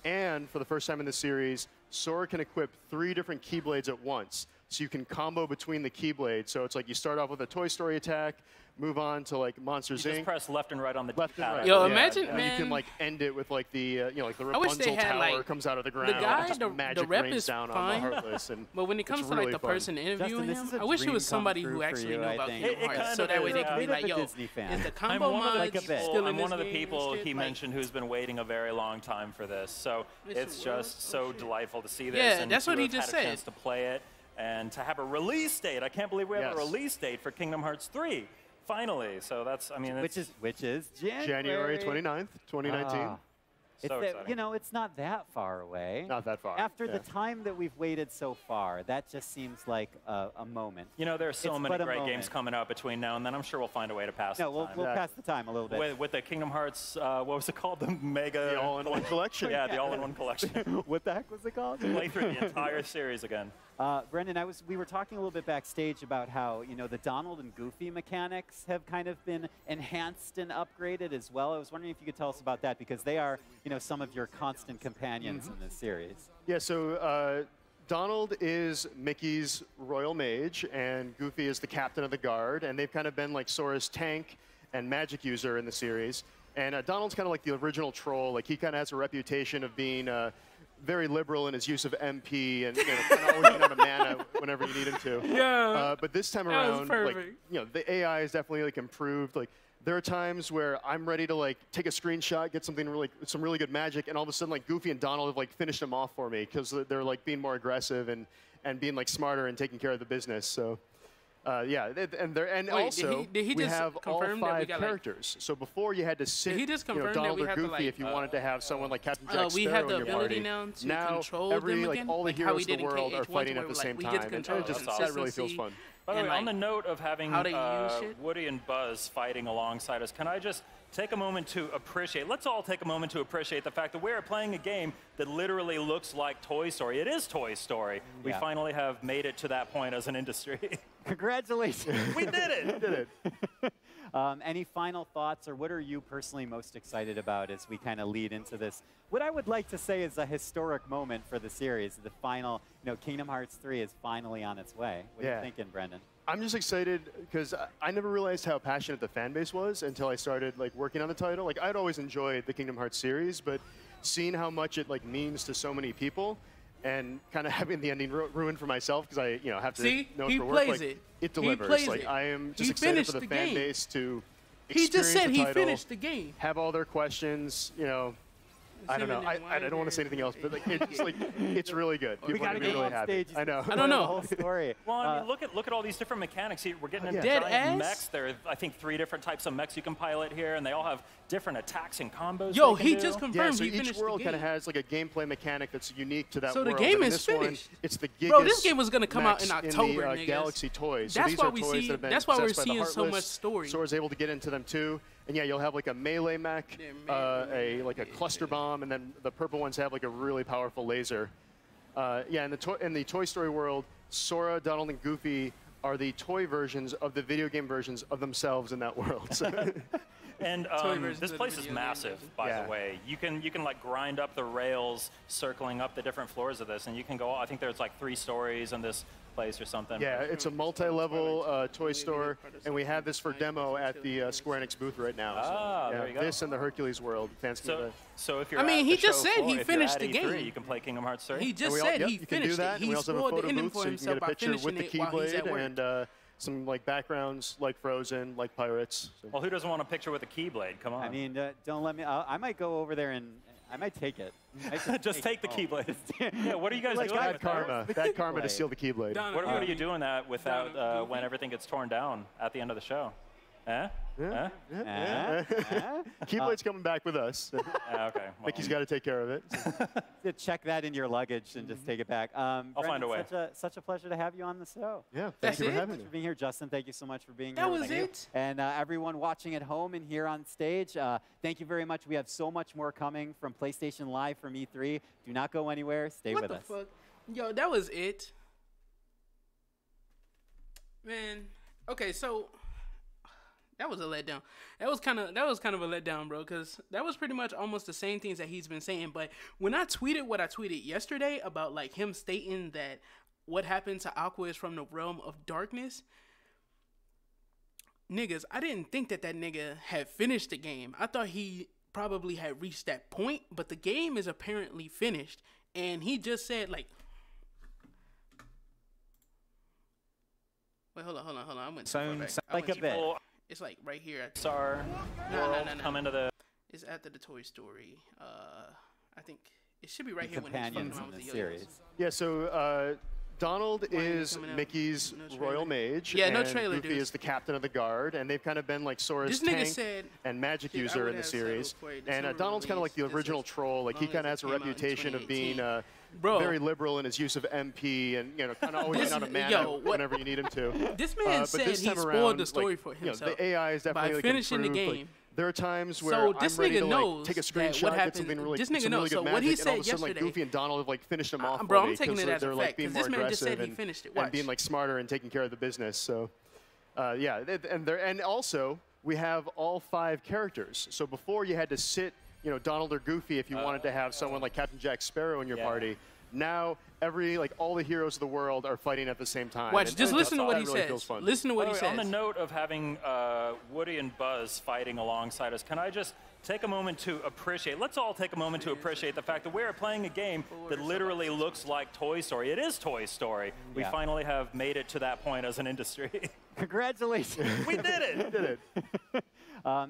And for the first time in the series, Sora can equip 3 different Keyblades at once. So you can combo between the Keyblades. So it's like you start off with a Toy Story attack, move on to like Monsters Inc. Just press left and right on the left and right. Yo, imagine, man. You can like end it with like the like the I wish they Rapunzel had, Tower like, comes out of the ground. The guy, and just magic the rep rains is down fine. on the Heartless. But when it comes to really like the fun. person interviewing Justin, him, I wish it was somebody who actually knew about Kingdom Hearts, so that way they could be like, yo, is the combo mod still in I'm one of the people he mentioned who's been waiting a very long time for this. So it's just so delightful to see this. Yeah, and that's what he to just have a said. chance to play it and to have a release date. I can't believe we have a release date for Kingdom Hearts 3. Finally. So that's, I mean, which is January 29th, 2019. So exciting. You know, it's not that far away. Not that far. After the time that we've waited so far, that just seems like a moment. You know, there are so many great games coming out between now and then. I'm sure we'll find a way to pass the time. We'll pass the time a little bit. With the Kingdom Hearts, what was it called? The Mega... The all-in-one collection. Yeah, the all-in-one collection. What the heck was it called? Play through the entire series again. Brendan, we were talking a little bit backstage about how, you know, the Donald and Goofy mechanics have kind of been enhanced and upgraded as well. I was wondering if you could tell us about that, because they are, you know, some of your constant companions in this series. Yeah, so Donald is Mickey's royal mage, and Goofy is the captain of the guard, and they've kind of been like Sora's tank and magic user in the series. And Donald's kind of like the original troll. Like, he kind of has a reputation of being very liberal in his use of MP, and, you know, kind of always run out of mana whenever you need him to. Yeah. But this time around, like, you know, the AI is definitely like improved. Like, there are times where I'm ready to like take a screenshot, get some really good magic, and all of a sudden like Goofy and Donald have like finished them off for me because they're like being more aggressive and being like smarter and taking care of the business. So. Yeah, and also we have all 5 characters. So before you had to sit, Donald or Goofy if you wanted to have someone like Captain Jack Sparrow we have the in your ability party. now to control them again, all the like how we heroes did of the in world KH1 are fighting at the same time. That really feels fun. By the way, on the note of having how to use it. Woody and Buzz fighting alongside us, can I just take a moment to appreciate, let's all take a moment to appreciate the fact that we are playing a game that literally looks like Toy Story. It is Toy Story. We finally have made it to that point as an industry. Congratulations. We did it. We did it. Any final thoughts, or what are you personally most excited about as we kind of lead into this? What I would like to say is a historic moment for the series. The final, you know, Kingdom Hearts 3 is finally on its way. What are you thinking, Brendan? I'm just excited because I never realized how passionate the fan base was until I started like working on the title. Like, I'd always enjoyed the Kingdom Hearts series, but seeing how much it like means to so many people, and kind of having the ending ruined for myself because I, you know, have to know it for work. Like, it delivers. Like, I am just excited for the fan base to experience He just said the he title, finished the game. have all their questions, you know. I don't know. I don't want to say anything else, but like, it's really good. We got to get really on happy. stage. I know. I don't know. The whole story. Well, I mean, look at all these different mechanics here. We're getting into Dead giant ass? mechs. There are, I think, 3 different types of mechs you can pilot here, and they all have different attacks and combos. Yo, they he can just do. confirmed so he each finished world the kind game. of has like a gameplay mechanic that's unique to that So world. the game And is this finished. One, it's the Gigas Bro, this game was gonna come out in mechs October, in the, niggas. Galaxy toys. So That's these why are we toys see- that have been that's why we're possessed by the seeing so Heartless. much story. Sora's able to get into them too. And yeah, you'll have like a melee mech, like a cluster bomb, and then the purple ones have like a really powerful laser. Yeah, in the Toy Story world, Sora, Donald, and Goofy are the toy versions of the video game versions of themselves in that world. So And this place is massive, by the way. You can like grind up the rails, circling up the different floors of this, and you can go. I think there's like 3 stories in this place or something. yeah, it's a multi-level toy store, and we have this for demo at the Square Enix booth right now. So, there you go. This and the Hercules world. So if you're I mean, at he the just show said he floor, if you're finished at the E3, game. You can play Kingdom Hearts 3. He just said he you can finished do that. it. And we He also have a spoiled the photo ending booth, for so you can himself get a by picture finishing with the it while he's Keyblade at work. and some like backgrounds like Frozen, like Pirates. So. Well, who doesn't want a picture with a Keyblade? Come on. I mean, don't let me. I might go over there and I might take it. Just take the Keyblade. Yeah, what are you guys doing? Bad karma. Bad karma to steal the Keyblade. What are you doing that without when everything gets torn down at the end of the show? Keyblade's coming back with us. Okay. Well, Mickey's got to take care of it. Check that in your luggage and just take it back. I'll find a way. Such a pleasure to have you on the show. Yeah, That's thank you for it? having me. For being here, Justin. Thank you so much for being That here. was it? And everyone watching at home and here on stage, thank you very much. We have so much more coming from PlayStation Live from E3. Do not go anywhere. Stay with us. What the fuck? Yo, that was it. Man. Okay, so that was a letdown. That was kind of a letdown, bro, because that was pretty much almost the same things that he's been saying. But when I tweeted what I tweeted yesterday about like him stating that what happened to Aqua is from the realm of darkness, niggas, I didn't think that nigga had finished the game. I thought he probably had reached that point, but the game is apparently finished, and he just said like. Wait, hold on. I went too far back. Like a bit. It's like right here. No. Come into the. It's after the Toy Story. I think it should be right here when he's companions fucking around in with the the yo-yos. series. Yeah, so Donald is Mickey's royal mage. Yeah, and no trailer, Goofy dude. is the captain of the guard, and they've kind of been like Sora's tank and magic user in the series. And Donald's kind of like the original troll. Like he kind of has a reputation of being very liberal in his use of MP, and kind of always being out of mana whenever you need him to. This man said he spoiled the story for himself. The AI is definitely by finishing the game. There are times where I'm ready to take a screenshot, get something really, this nigga knows. Really good So what he magic, said and all of a sudden, yesterday, Goofy and Donald have finished him off. Bro, for I'm me, taking it as they're a fact being because this more man just said he aggressive finished it. and being smarter and taking care of the business. So, yeah, and also we have all 5 characters. So before you had to sit, Donald or Goofy if you wanted to have someone like Captain Jack Sparrow in your party. Now all the heroes of the world are fighting at the same time. Watch, just listen to what he says. Listen to what he says. On the note of having Woody and Buzz fighting alongside us, can I just take a moment to appreciate, let's all take a moment to appreciate the fact that we are playing a game that literally looks like Toy Story. It is Toy Story. We finally have made it to that point as an industry. Congratulations. We did it. We did it.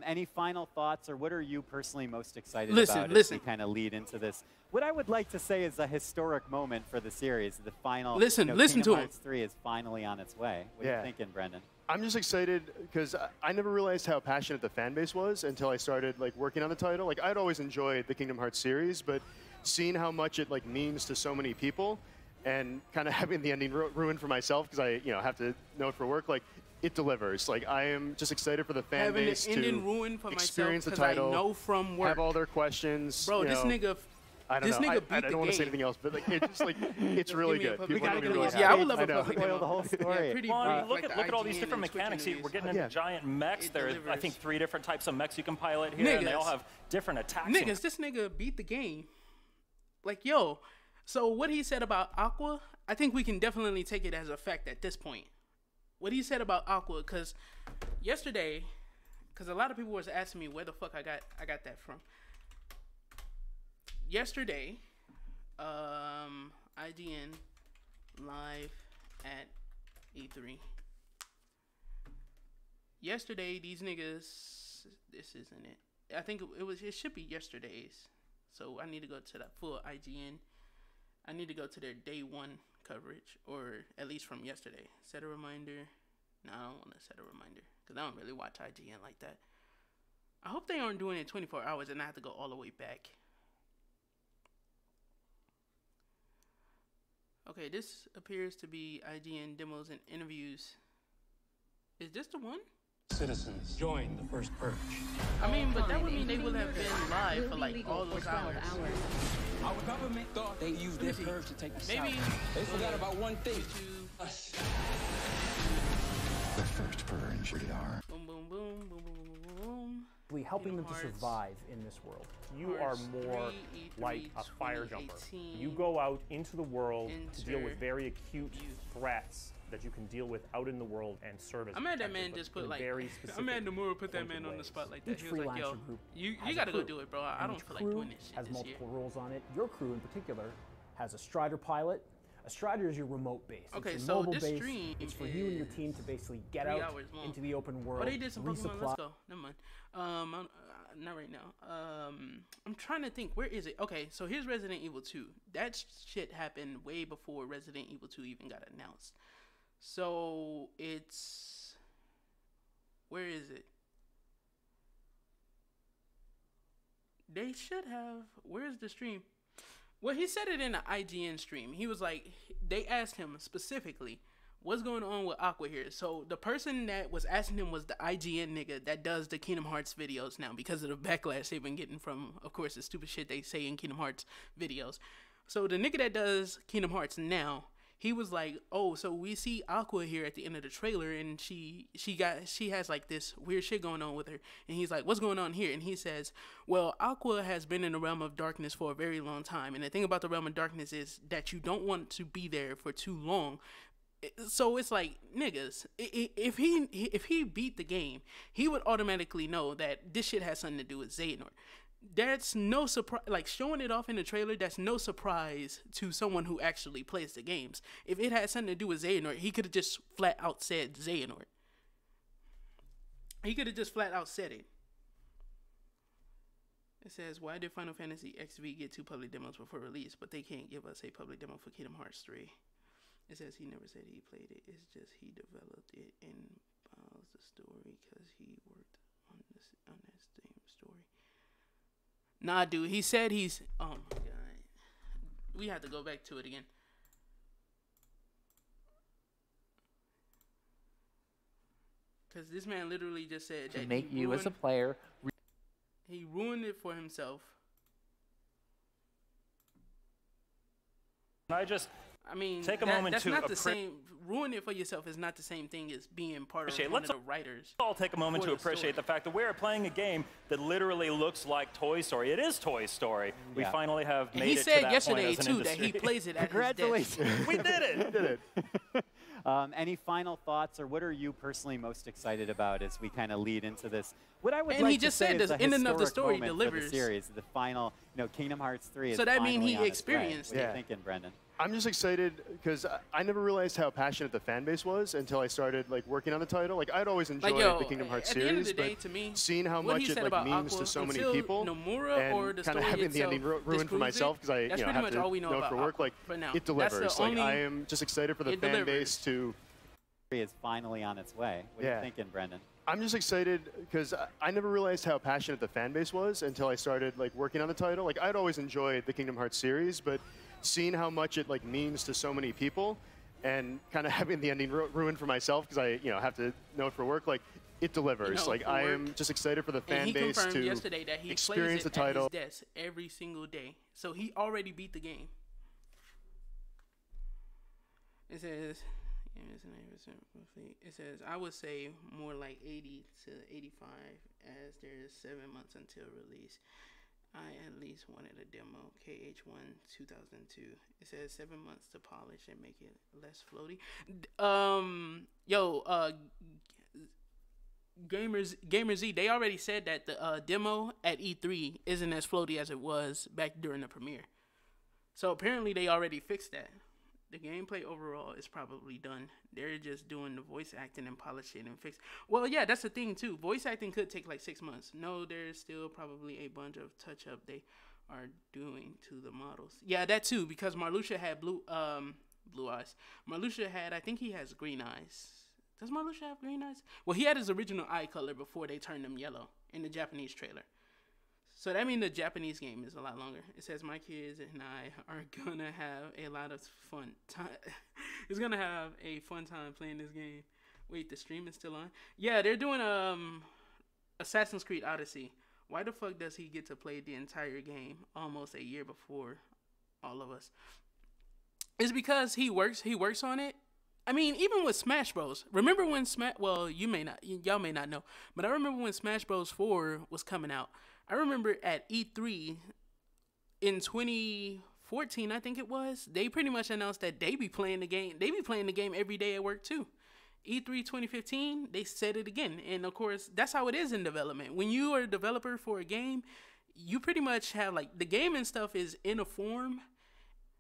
Any final thoughts, or what are you personally most excited about as we kind of lead into this? What I would like to say is a historic moment for the series. The final Kingdom Hearts 3 is finally on its way. What are you thinking, Brendan? I'm just excited because I never realized how passionate the fan base was until I started working on the title. I'd always enjoyed the Kingdom Hearts series, but seeing how much it means to so many people, and kind of having the ending ruined for myself because I have to know it for work. It delivers. I am just excited for the fan base to experience the title, I know from work. have all their questions. Bro, this nigga. I don't know. I don't want to say anything else, but it's it's really good. People are really happy. I would love to spoil the whole story. Look at all these different mechanics. We're getting into giant mechs. There's I think 3 different types of mechs you can pilot here, and they all have different attacks. Niggas, this nigga beat the game. Yo. So what he said about Aqua, I think we can definitely take it as a fact at this point. What he said about Aqua, because yesterday, because a lot of people was asking me where the fuck I got that from. Yesterday, IGN live at E3. Yesterday, these niggas, this isn't it. I think it should be yesterday's. So I need to go to that full IGN. I need to go to their day 1 coverage, or at least from yesterday. Set a reminder. No, I don't want to set a reminder because I don't really watch IGN like that. I hope they aren't doing it 24 hours and I have to go all the way back. Okay, this appears to be IGN demos and interviews. Is this the one? Citizens, join the first purge. I mean, but that would mean they would have been live for all those hours. Our government thought they used this purge to take the South. They forgot about one thing. Us. The first purge, we are. Boom, boom, boom, boom, boom, boom, boom. We helping them to survive in this world. You are more like a fire jumper. You go out into the world to deal with very acute threats that you can deal with out in the world and serve as. I'm mad that man just put I'm mad Nomura put that man on the spot like that. He was like, yo, you gotta go do it, bro. I don't feel like doing this shit has this multiple rules on it. Your crew in particular has a Strider pilot. A Strider is your remote base. Okay, it's so mobile this base. stream It's for you and your team to basically get out into the open world. Oh, they did some Pokemon. resupply. Let's go. Never mind. Not right now. I'm trying to think. Where is it? Okay, so here's Resident Evil 2. That shit happened way before Resident Evil 2 even got announced. So it's, where is it? They should have. Where's the stream? Well, he said it in the IGN stream. He was like, they asked him specifically, what's going on with Aqua here? So the person that was asking him was the IGN nigga that does the Kingdom Hearts videos now because of the backlash they've been getting from, of course, the stupid shit they say in Kingdom Hearts videos. So the nigga that does Kingdom Hearts now, he was like, oh, so we see Aqua here at the end of the trailer, and she has like this weird shit going on with her. And he's like, what's going on here? And he says, well, Aqua has been in the realm of darkness for a very long time. And the thing about the realm of darkness is that you don't want to be there for too long. So it's like, niggas, if he beat the game, he would automatically know that this shit has something to do with Xehanort. That's no surprise. Like, showing it off in the trailer, that's no surprise to someone who actually plays the games. If it had something to do with Xehanort, he could have just flat out said Xehanort. He could have just flat out said it. It says, why did Final Fantasy XV get 2 public demos before release, but they can't give us a public demo for Kingdom Hearts 3? It says he never said he played it. It's just he developed it and follows the story because he worked on that same story. Nah, dude. He said he's. Oh my god. We have to go back to it again. Because this man literally just said to that make you as a player. He ruined it for himself. I mean, take a moment that's to not the same. Ruin it for yourself is not the same thing as being part of one Let's of the writers. all take a moment to appreciate the fact that we're playing a game that literally looks like Toy Story. It is Toy Story. We finally have made it to that point as an industry. He said yesterday, too, that he plays it at Congratulations. his desk. We did it. We did it. Any final thoughts, or what are you personally most excited about as we kind of lead into this? What I would and like he just to say said is the a ending of the historic story moment delivers. for the series, the final, Kingdom Hearts 3 is So that means finally he on its way. experienced What are it. you thinking, Brendan? I'm just excited because I never realized how passionate the fan base was until I started working on the title. I'd always enjoyed the Kingdom Hearts at series, the end of the day, but to me, seeing how what much he said it about means Aqua, to so many until people, Nomura and or the kind of story having the itself ending ruined for myself because I that's have pretty much to all we know know it about for work. Aqua for now. It delivers. That's the only, I am just excited for the fan base to. Is finally on its way. What are you thinking, Brendan? I'm just excited because I never realized how passionate the fan base was until I started working on the title. I'd always enjoyed the Kingdom Hearts series, but seeing how much it means to so many people, and kind of having the ending ruined for myself because I have to know it for work. It delivers. I am just excited for the fan base to yesterday that he experience plays it the title at his desk every single day. So he already beat the game. It says. It says, I would say more like 80 to 85 as there's 7 months until release. I at least wanted a demo, KH1 2002. It says 7 months to polish and make it less floaty. Gamer Z, they already said that the demo at E3 isn't as floaty as it was back during the premiere. So apparently they already fixed that. The gameplay overall is probably done. They're just doing the voice acting and polishing and fix. Well, yeah, that's the thing too. Voice acting could take 6 months. No, there's still probably a bunch of touch up they are doing to the models. Yeah, that too, because Marluxia had blue eyes. Marluxia had, I think he has green eyes. Does Marluxia have green eyes? Well, he had his original eye color before they turned them yellow in the Japanese trailer. So that means the Japanese game is a lot longer. It says my kids and I are gonna have a lot of fun time. It's gonna have a fun time playing this game. Wait, the stream is still on? Yeah, they're doing Assassin's Creed Odyssey. Why the fuck does he get to play the entire game almost a year before all of us? It's because he works on it. I mean, even with Smash Bros. Remember when y'all may not know, but I remember when Smash Bros 4 was coming out. I remember at E3 in 2014, I think it was, they pretty much announced that they be playing the game. They be playing the game every day at work too. E3 2015, they said it again. And of course, that's how it is in development. When you are a developer for a game, you pretty much have the game and stuff is in a form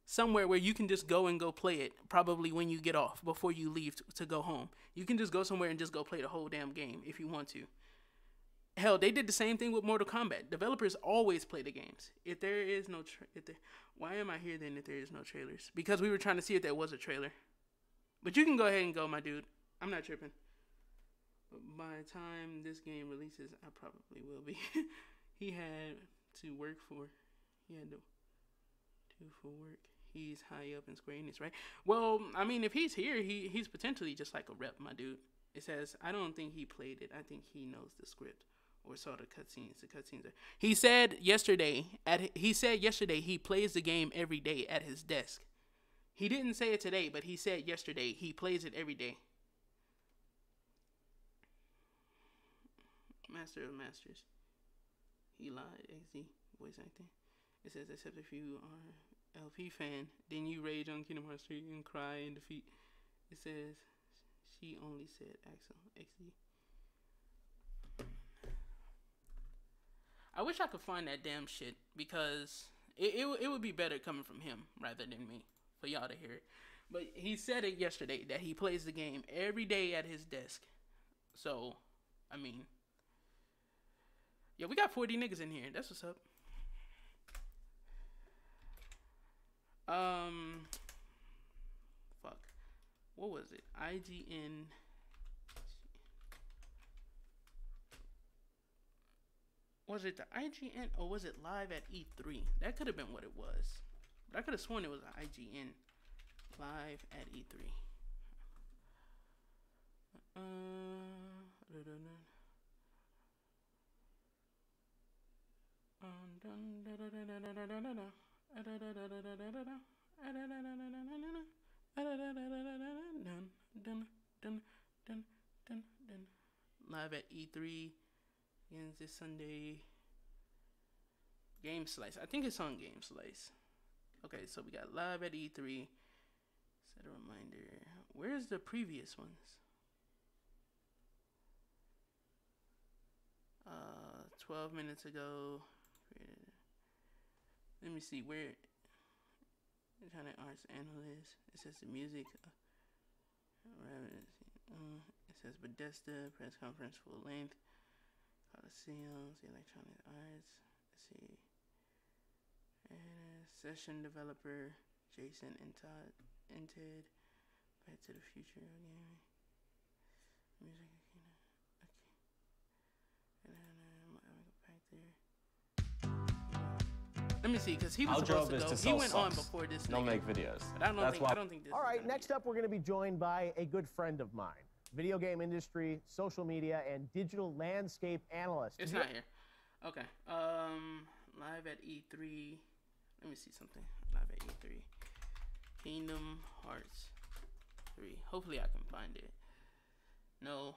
somewhere where you can just go play it probably when you get off before you leave to go home. You can just go somewhere and just go play the whole damn game if you want to. Hell, they did the same thing with Mortal Kombat. Developers always play the games. If there is no why am I here then if there is no trailers? Because we were trying to see if there was a trailer. But you can go ahead and go, my dude. I'm not tripping. But by the time this game releases, I probably will be. He had to work for work. He's high up in Square Enix, right? Well, I mean, if he's here, he's potentially just like a rep, my dude. It says, I don't think he played it. I think he knows the script or saw the cutscenes. The cutscenes are. He said yesterday he plays the game every day at his desk. He didn't say it today, but he said yesterday he plays it every day. Master of Masters. He lied. XD voice acting. It says, except if you are LP fan, then you rage on Kingdom Hearts 3 and cry in defeat. It says, she only said Axel XD. I wish I could find that damn shit because it would be better coming from him rather than me for y'all to hear it. But he said it yesterday that he plays the game every day at his desk. So, I mean, yeah, we got 40 niggas in here. That's what's up. Fuck. what was it? IGN. Was it the IGN or was it live at E3? That could have been what it was. But I could have sworn it was an IGN live at E3. Live at E3 ends this Sunday. Game Slice. I think it's on Game Slice. Okay, so we got live at E3. Set a reminder. Where's the previous ones? 12 minutes ago. Let me see where. Internet Arts Analyst. It says the music. It says Bethesda press conference full length. Coliseums, the Electronic Arts. Let's see. Session developer Jason Ented. Back to the Future gaming. Music. Let me see, because he was supposed to go. He went on before this. Don't make videos. But I don't think this. All right, next up, we're going to be joined by a good friend of mine, video game industry, social media, and digital landscape analyst. It's not here. Okay. Live at E3. Let me see something. Live at E3. Kingdom Hearts 3. Hopefully I can find it. No.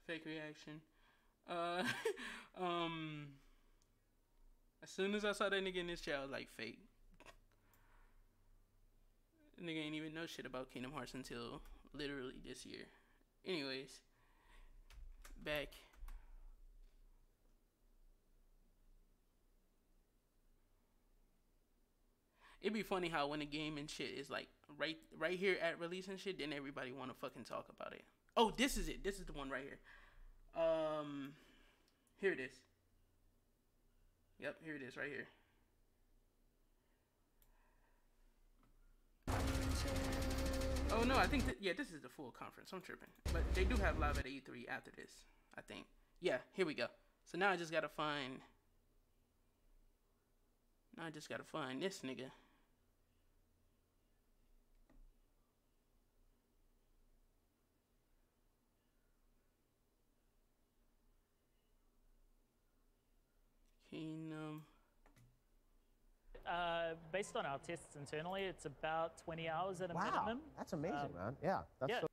Fake reaction. As soon as I saw that nigga in this chat, I was like, fake. Nigga ain't even know shit about Kingdom Hearts until literally this year. Anyways, back. It'd be funny how when a game and shit is like right here at release and shit, then everybody want to fucking talk about it. Oh, this is it. This is the one right here. Here it is. Yep, here it is right here. Oh no, I think this is the full conference. I'm tripping. But they do have live at E3 after this, I think. Yeah, here we go. So now I just gotta find this nigga. Kingdom. Based on our tests internally, it's about 20 hours at a minimum. That's amazing, man. Yeah, that's yeah. So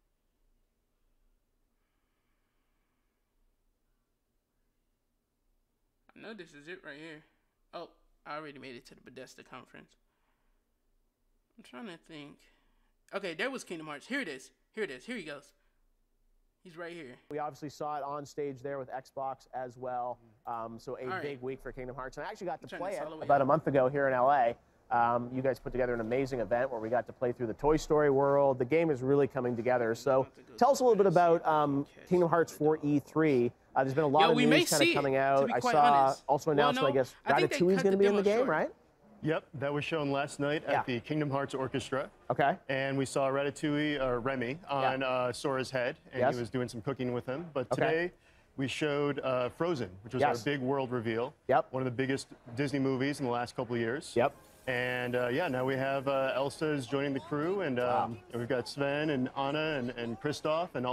I know this is it right here. Oh, I already made it to the Bethesda conference. I'm trying to think. Okay, there was Kingdom Hearts. Here it is. Here it is. Here he goes. He's right here. We obviously saw it on stage there with Xbox as well. So a big week for Kingdom Hearts. And I actually got to play it about a month ago here in LA. You guys put together an amazing event where we got to play through the Toy Story world. The game is really coming together. So tell us a little bit about Kingdom Hearts for E3. There's been a lot of news kind of coming out. I saw also announced, I guess, Ratatouille's going to be in the game, right? Yep, that was shown last night at the Kingdom Hearts Orchestra. Okay. And we saw Ratatouille, or Remy, on Sora's head, and he was doing some cooking with him. But today, we showed Frozen, which was our big world reveal. Yep. One of the biggest Disney movies in the last couple of years. Yep. And now we have Elsa is joining the crew, and we've got Sven and Anna and Kristoff and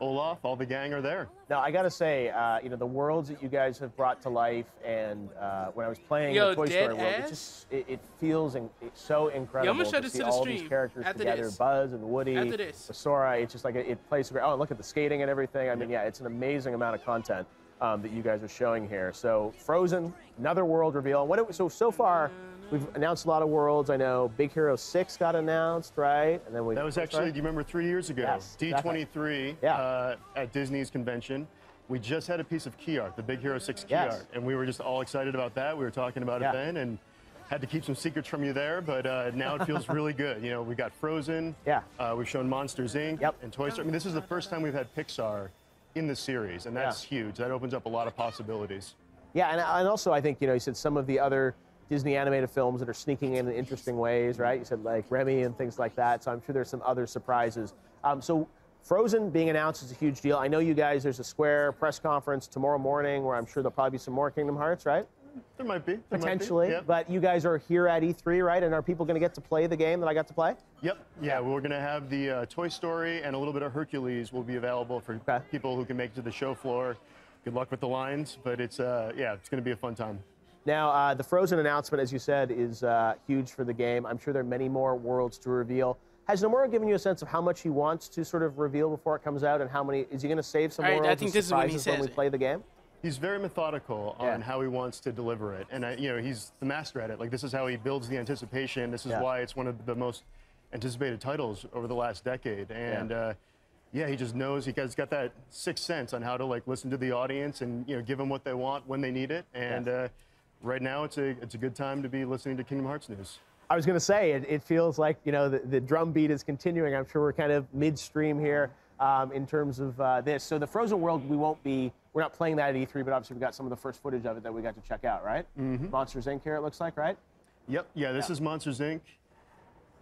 Olaf, all the gang are there. Now, I got to say, the worlds that you guys have brought to life, and when I was playing the Toy Story world, it feels so incredible to see all these characters together, Buzz and Woody, with Sora. It's just like it plays great. Oh, and look at the skating and everything. I mean, yeah, it's an amazing amount of content that you guys are showing here. So Frozen, another world reveal. So far, we've announced a lot of worlds. I know Big Hero 6 got announced, right? And then that was actually, do you remember 3 years ago? Yes, D23 at Disney's convention. We just had a piece of key art, the Big Hero 6 key art, and we were just all excited about that. We were talking about it then, and had to keep some secrets from you there, but now it feels really good. You know, we got Frozen. We've shown Monsters, Inc. And Toy Story. I mean, this is the first time we've had Pixar in the series, and that's huge. That opens up a lot of possibilities. Yeah, and also I think, you said some of the other Disney animated films that are sneaking in interesting ways, right? You said like Remy and things like that. So I'm sure there's some other surprises. So Frozen being announced is a huge deal. I know you guys, there's a Square press conference tomorrow morning where I'm sure there'll probably be some more Kingdom Hearts, right? There might be. Potentially. Yep. But you guys are here at E3, right? And are people going to get to play the game that I got to play? Yep. Yeah, we're going to have the Toy Story and a little bit of Hercules will be available for people who can make it to the show floor. Good luck with the lines, but it's yeah, it's going to be a fun time. Now, the Frozen announcement, as you said, is huge for the game. I'm sure there are many more worlds to reveal. Has Nomura given you a sense of how much he wants to sort of reveal before it comes out, and how many? Is he going to save some worlds and surprises when we play the game? He's very methodical on how he wants to deliver it, and you know, he's the master at it. Like, this is how he builds the anticipation. This is why it's one of the most anticipated titles over the last decade. And yeah, he just knows. He's got that sixth sense on how to like listen to the audience and give them what they want when they need it. And right now, it's a good time to be listening to Kingdom Hearts news. I was going to say it feels like the drum beat is continuing. I'm sure we're kind of midstream here in terms of this. So the Frozen world, we're not playing that at E3, but obviously we got some of the first footage of it that we got to check out, right? Monsters Inc. here, it looks like, right? Yep. Yeah, this is Monsters Inc.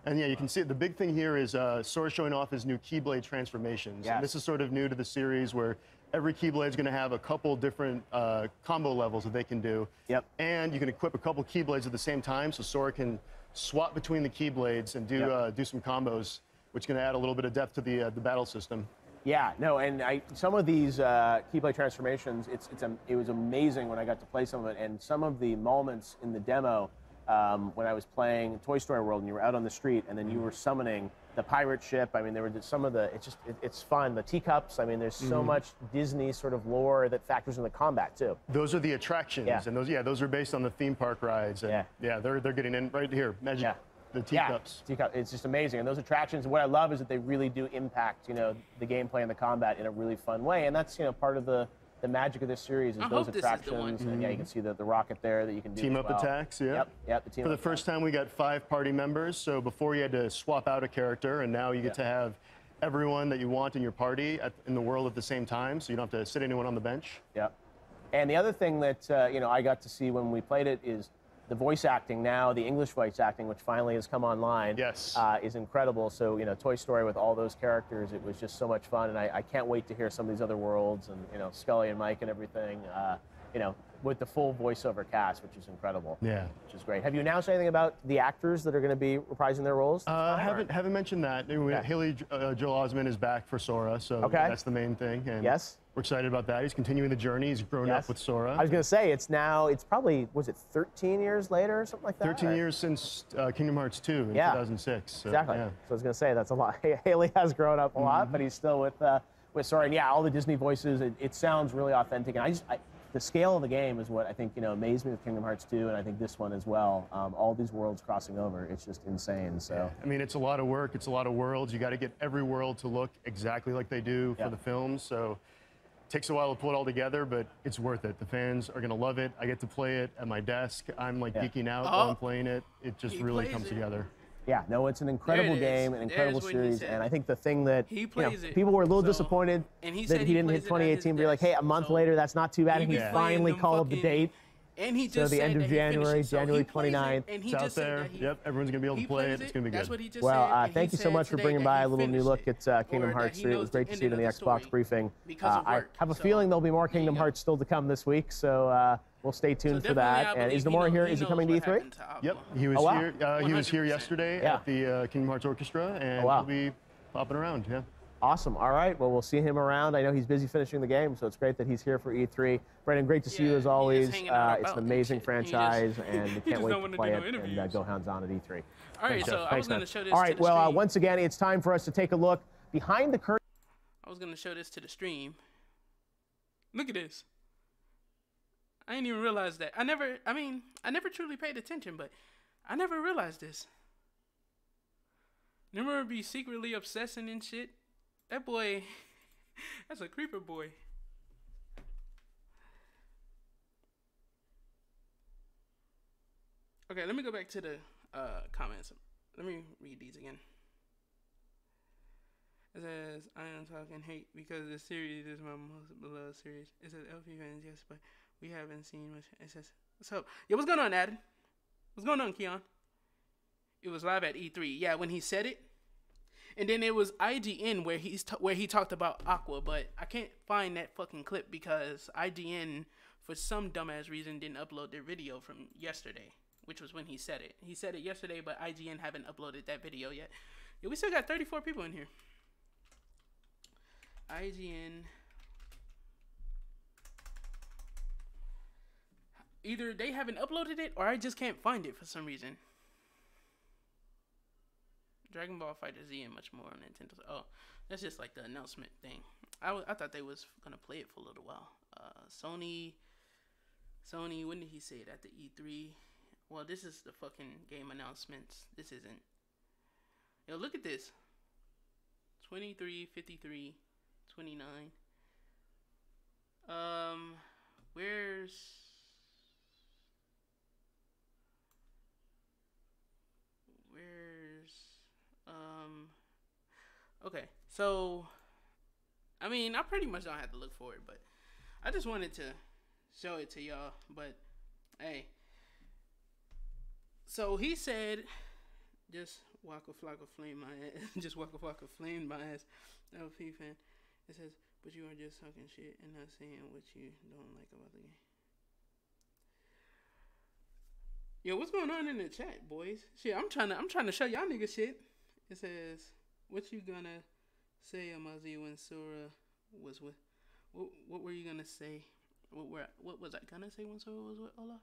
And yeah, you can see it. The big thing here is Sora showing off his new Keyblade transformations. And this is sort of new to the series where every Keyblade is going to have a couple different combo levels that they can do. Yep. And you can equip a couple Keyblades at the same time, so Sora can swap between the Keyblades and do some combos, which is going to add a little bit of depth to the battle system. Yeah, no, and some of these Keyblade transformations, it was amazing when I got to play some of it, and some of the moments in the demo when I was playing Toy Story World and you were out on the street and then you were summoning the pirate ship. I mean, there were some of the, it's fun. The teacups, I mean, there's so much Disney sort of lore that factors in the combat too. Those are the attractions, and those are based on the theme park rides. And they're getting in right here. Imagine the teacups. It's just amazing. And those attractions, what I love is that they really do impact, the gameplay and the combat in a really fun way. And that's, part of the magic of this series is those attractions. And you can see the rocket there that you can do. Team up attacks, Yep, For the first time, we got 5 party members. So before you had to swap out a character, and now you get to have everyone that you want in your party in the world at the same time. So you don't have to sit anyone on the bench. Yeah. And the other thing that, I got to see when we played it is the voice acting now, the English voice acting, which finally has come online, is incredible. So, Toy Story with all those characters, it was just so much fun. And I can't wait to hear some of these other worlds and, Scully and Mike and everything, with the full voiceover cast, which is incredible. Yeah. Which is great. Have you announced anything about the actors that are going to be reprising their roles? Haven't mentioned that. Haley Joel Osment is back for Sora, so that's the main thing. And we're excited about that. He's continuing the journey. He's grown up with Sora. I was going to say, it's probably, was it 13 years later or something like that? 13 years since Kingdom Hearts 2 in 2006. So, exactly. So I was going to say, that's a lot. Haley has grown up a lot, but he's still with Sora. And all the Disney voices, it sounds really authentic. And the scale of the game is what I think, amazed me with Kingdom Hearts 2, and I think this one as well. All these worlds crossing over, it's just insane. So I mean, it's a lot of work. It's a lot of worlds. You got to get every world to look exactly like they do for the films. So it takes a while to pull it all together, but it's worth it. The fans are going to love it. I get to play it at my desk. I'm like geeking out while I'm playing it. It just really comes together. Yeah, no, it's an incredible game, an incredible series, and I think the thing that people were a little disappointed that he didn't hit 2018, but you're like, hey, a month later, that's not too bad, and he finally called the date. And he just so the end of January, January 29th. It's out there. Yep, everyone's going to be able to play it. It's going to be good. That's what he just said, thank you so much for bringing by a little new look at Kingdom Hearts 3. It was great to see it in the Xbox briefing. I have a feeling there'll be more Kingdom Hearts still to come this week, so we'll stay tuned for that. And is Nomura here? Is he coming to E3? Yep, he was here. He was here yesterday at the Kingdom Hearts Orchestra, and he'll be popping around. Yeah. Awesome. All right. Well, we'll see him around. I know he's busy finishing the game, so it's great that he's here for E3. Brendan, great to see you as always. It's an amazing franchise, and we can't wait to play it and go hands-on at E3. All right, so I was going to show this All right, well, once again, it's time for us to take a look behind the curtain. I was going to show this to the stream. Look at this. I didn't even realize that. I never truly paid attention, but I never realized this. Never be secretly obsessing and shit. That boy, that's a creeper boy. Okay, let me go back to the comments. Let me read these again. It says, I am talking hate because the series is my most beloved series. It says, LP fans, yes, but we haven't seen much. It says, what's up? Yeah, what's going on, Adam? What's going on, Keon? It was live at E3. Yeah, when he said it. And then it was IGN where he talked about Aqua, but I can't find that fucking clip because IGN, for some dumbass reason, didn't upload their video from yesterday, which was when he said it. He said it yesterday, but IGN haven't uploaded that video yet. Yeah, we still got 34 people in here. IGN. Either they haven't uploaded it or I just can't find it for some reason. Dragon Ball FighterZ and much more on Nintendo. Oh, that's just like the announcement thing. I thought they was gonna play it for a little while. Sony, when did he say it? At the E3? Well, this is the fucking game announcements. This isn't. Yo, look at this. 23, 53, 29. Where's... Okay, so, I mean, I pretty much don't have to look for it, but I just wanted to show it to y'all, but, hey. So, he said, just walk a flock of flame my ass, just walk a flock of flame my ass, LP fan. It says, but you are just talking shit and not saying what you don't like about the game. Yo, what's going on in the chat, boys? Shit, I'm trying to show y'all niggas shit. It says, what you gonna say, Amazi, when Sora was with? What were you gonna say? What was I gonna say when Sora was with Olaf?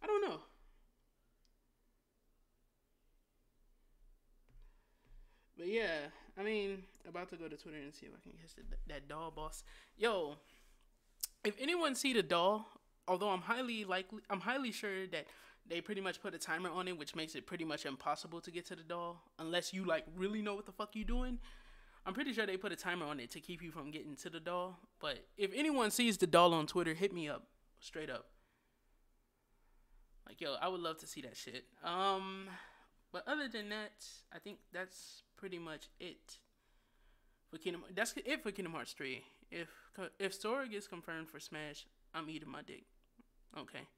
I don't know. But yeah, I mean, about to go to Twitter and see if I can catch that doll boss. Yo, if anyone see the doll, although I'm highly sure that they pretty much put a timer on it, which makes it pretty much impossible to get to the doll unless you like really know what the fuck you doing. I'm pretty sure they put a timer on it to keep you from getting to the doll. But if anyone sees the doll on Twitter, hit me up straight up. Like, yo, I would love to see that shit. But other than that, I think that's pretty much it for Kingdom. That's it for Kingdom Hearts 3. If Sora gets confirmed for Smash, I'm eating my dick. Okay.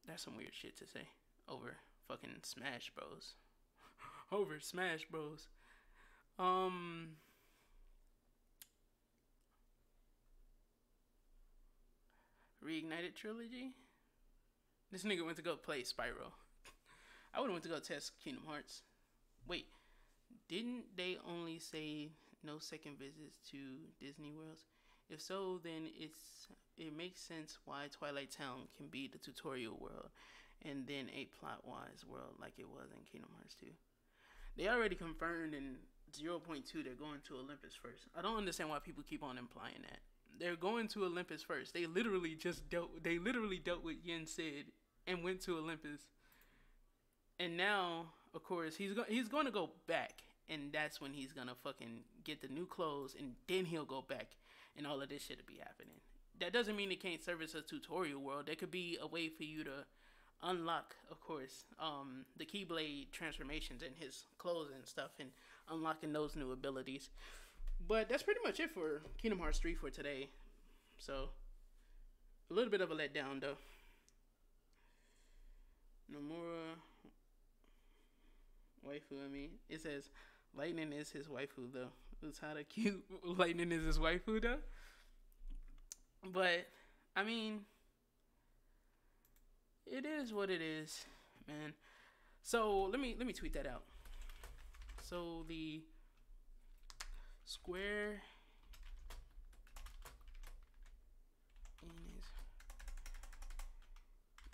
That's some weird shit to say over fucking Smash Bros. Over Smash Bros. Reignited Trilogy? This nigga went to go play Spyro. I would've went to go test Kingdom Hearts. Wait, didn't they only say no second visits to Disney Worlds? If so, then it makes sense why Twilight Town can be the tutorial world and then a plot-wise world like it was in Kingdom Hearts 2. They already confirmed in 0.2 they're going to Olympus first. I don't understand why people keep on implying that. They're going to Olympus first. They literally dealt with Yen Sid and went to Olympus. And now, of course, he's going to go back, and that's when he's going to fucking get the new clothes, and then he'll go back, and all of this shit will be happening. That doesn't mean it can't serve as a tutorial world. There could be a way for you to unlock, of course, the Keyblade transformations and his clothes and stuff, and unlocking those new abilities. But that's pretty much it for Kingdom Hearts 3 for today. So, a little bit of a letdown, though. Nomura waifu, I mean. It says, Lightning is his waifu, though. Utada cute. Lightning is his waifu, though. But, I mean, it is what it is, man. So, let me tweet that out. So, the Square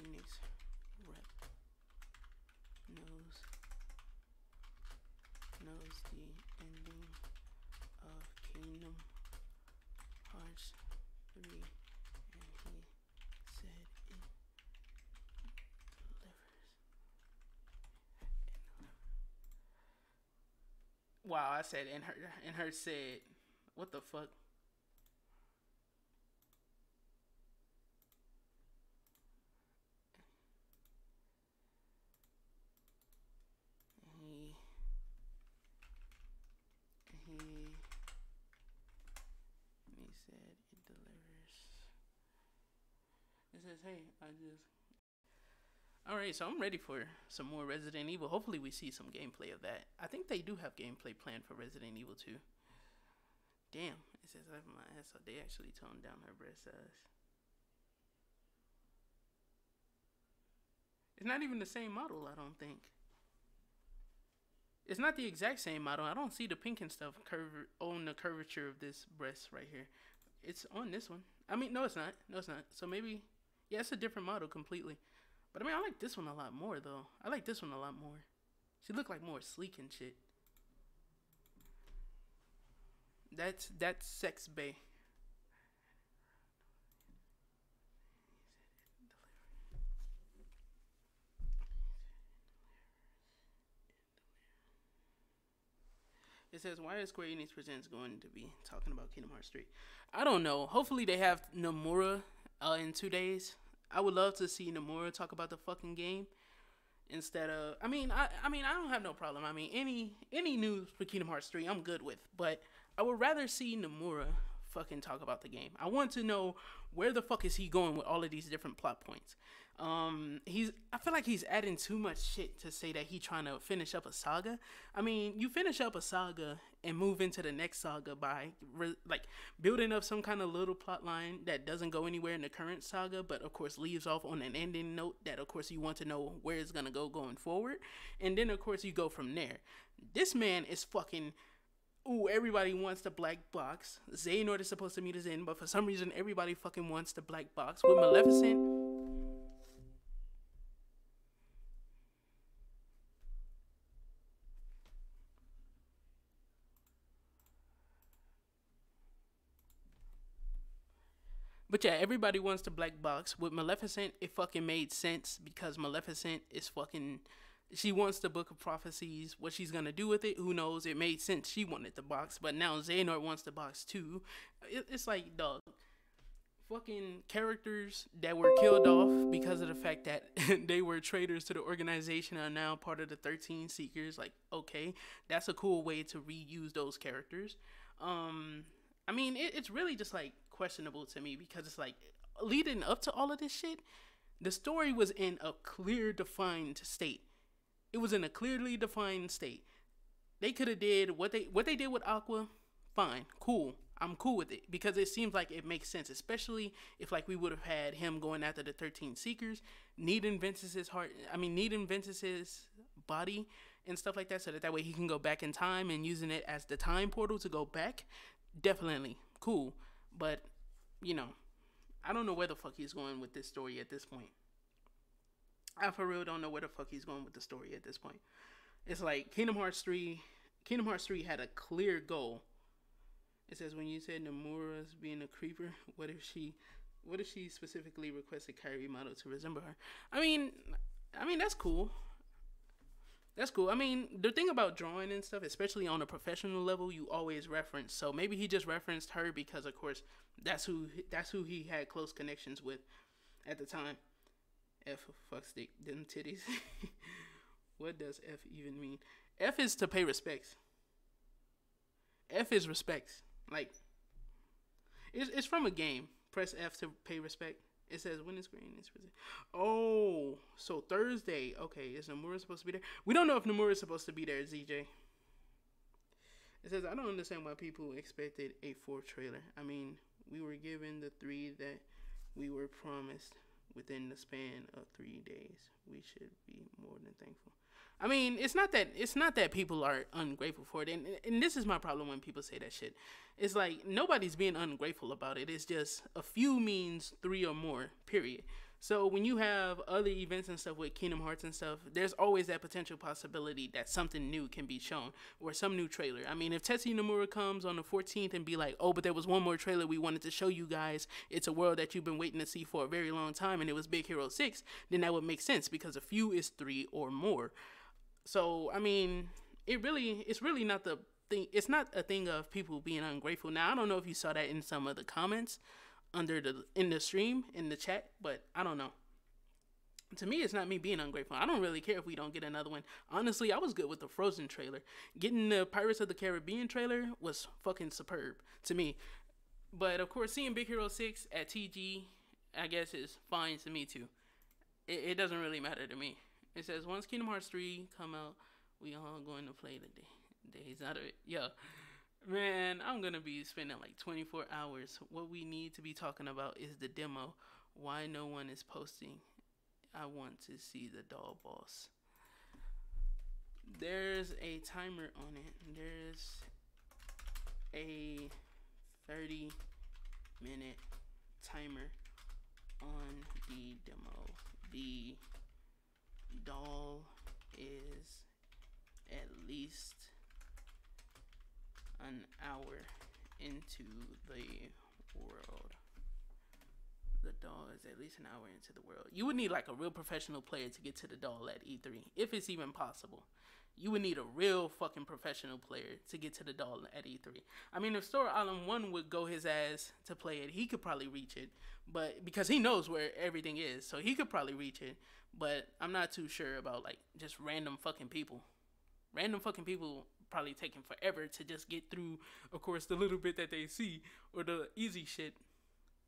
Enix rep knows the ending of Kingdom Hearts 3, and he said it delivers. Wow, I said and her said, what the fuck? He said it delivers. It says, hey, All right, so I'm ready for some more Resident Evil. Hopefully we see some gameplay of that. I think they do have gameplay planned for Resident Evil 2. Damn, it says I have my ass, so they actually toned down her breast size. It's not even the same model, I don't think. It's not the exact same model. I don't see the pink and stuff on the curvature of this breast right here. It's on this one. I mean, no, it's not. No, it's not. So maybe, yeah, it's a different model completely. But I mean, I like this one a lot more, though. I like this one a lot more. She looked like more sleek and shit. That's Sex Bay. It says, why is Square Enix Presents going to be talking about Kingdom Hearts 3? I don't know. Hopefully they have Nomura in 2 days. I would love to see Nomura talk about the fucking game instead of... I mean, I don't have no problem. I mean, any news for Kingdom Hearts 3, I'm good with. But I would rather see Nomura fucking talk about the game. I want to know where the fuck is he going with all of these different plot points. I feel like he's adding too much shit to say that he trying to finish up a saga. I mean, you finish up a saga and move into the next saga by like building up some kind of little plot line that doesn't go anywhere in the current saga, but of course leaves off on an ending note that of course you want to know where it's gonna go going forward, and then of course you go from there. This man is fucking... Ooh, everybody wants the black box. Xehanort is supposed to meet his end, but for some reason everybody fucking wants the black box with Maleficent. But yeah, everybody wants the black box. With Maleficent, it fucking made sense because Maleficent is fucking... She wants the Book of Prophecies. What she's gonna do with it, who knows? It made sense. She wanted the box, but now Xehanort wants the box too. It's like, dog. Fucking characters that were killed off because of the fact that they were traitors to the organization are now part of the 13 Seekers. Like, okay, that's a cool way to reuse those characters. I mean, it's really just like questionable to me because it's like leading up to all of this shit, the story was in a clear defined state. It was in a clearly defined state. They could have did what they did with Aqua. Fine, cool. I'm cool with it because it seems like it makes sense, especially if like we would have had him going after the 13 Seekers, needing Ventus's heart. I mean, needing Ventus's body and stuff like that, so that way he can go back in time and using it as the time portal to go back. Definitely cool, but you know, I don't know where the fuck he's going with this story at this point. I for real don't know where the fuck he's going with the story at this point. It's like Kingdom Hearts 3 had a clear goal. It says, when you said Nomura's being a creeper, what if she specifically requested Kairi model to resemble her? I mean that's cool. That's cool. I mean, the thing about drawing and stuff, especially on a professional level, you always reference. So maybe he just referenced her because, of course, that's who he had close connections with at the time. F fuck stick them titties. What does F even mean? F is to pay respects. F is respects. Like, it's from a game. Press F to pay respect. It says, when is green? Oh, so Thursday. Okay, is Nomura supposed to be there? We don't know if Nomura is supposed to be there, ZJ. It says, I don't understand why people expected a 4th trailer. I mean, we were given the 3 that we were promised within the span of 3 days. We should be more than thankful. I mean, it's not that people are ungrateful for it. And this is my problem when people say that shit. It's like, nobody's being ungrateful about it. It's just a few means 3 or more, period. So when you have other events and stuff with Kingdom Hearts and stuff, there's always that potential possibility that something new can be shown or some new trailer. I mean, if Tetsuya Nomura comes on the 14th and be like, oh, but there was one more trailer we wanted to show you guys. It's a world that you've been waiting to see for a very long time, and it was Big Hero 6, then that would make sense because a few is 3 or more. So, I mean, it's really not the thing. It's not a thing of people being ungrateful. Now, I don't know if you saw that in some of the comments in the stream, in the chat, but I don't know. To me, it's not me being ungrateful. I don't really care if we don't get another one. Honestly, I was good with the Frozen trailer. Getting the Pirates of the Caribbean trailer was fucking superb to me. But, of course, seeing Big Hero 6 at TG, I guess, is fine to me, too. it doesn't really matter to me. It says once Kingdom Hearts 3 come out, we all going to play the days out of it. Yo, man, I'm gonna be spending like 24 hours. What we need to be talking about is the demo. Why no one is posting? I want to see the doll boss. There's a timer on it. There's a 30-minute timer on the demo. The doll is at least an hour into the world. The doll is at least an hour into the world. You would need like a real professional player to get to the doll at E3, if it's even possible. You would need a real fucking professional player to get to the doll at E3. I mean, if Sora Island 1 would go his ass to play it, he could probably reach it. But because he knows where everything is, so he could probably reach it. But I'm not too sure about like just random fucking people. Random fucking people probably taking forever to just get through, of course, the little bit that they see or the easy shit.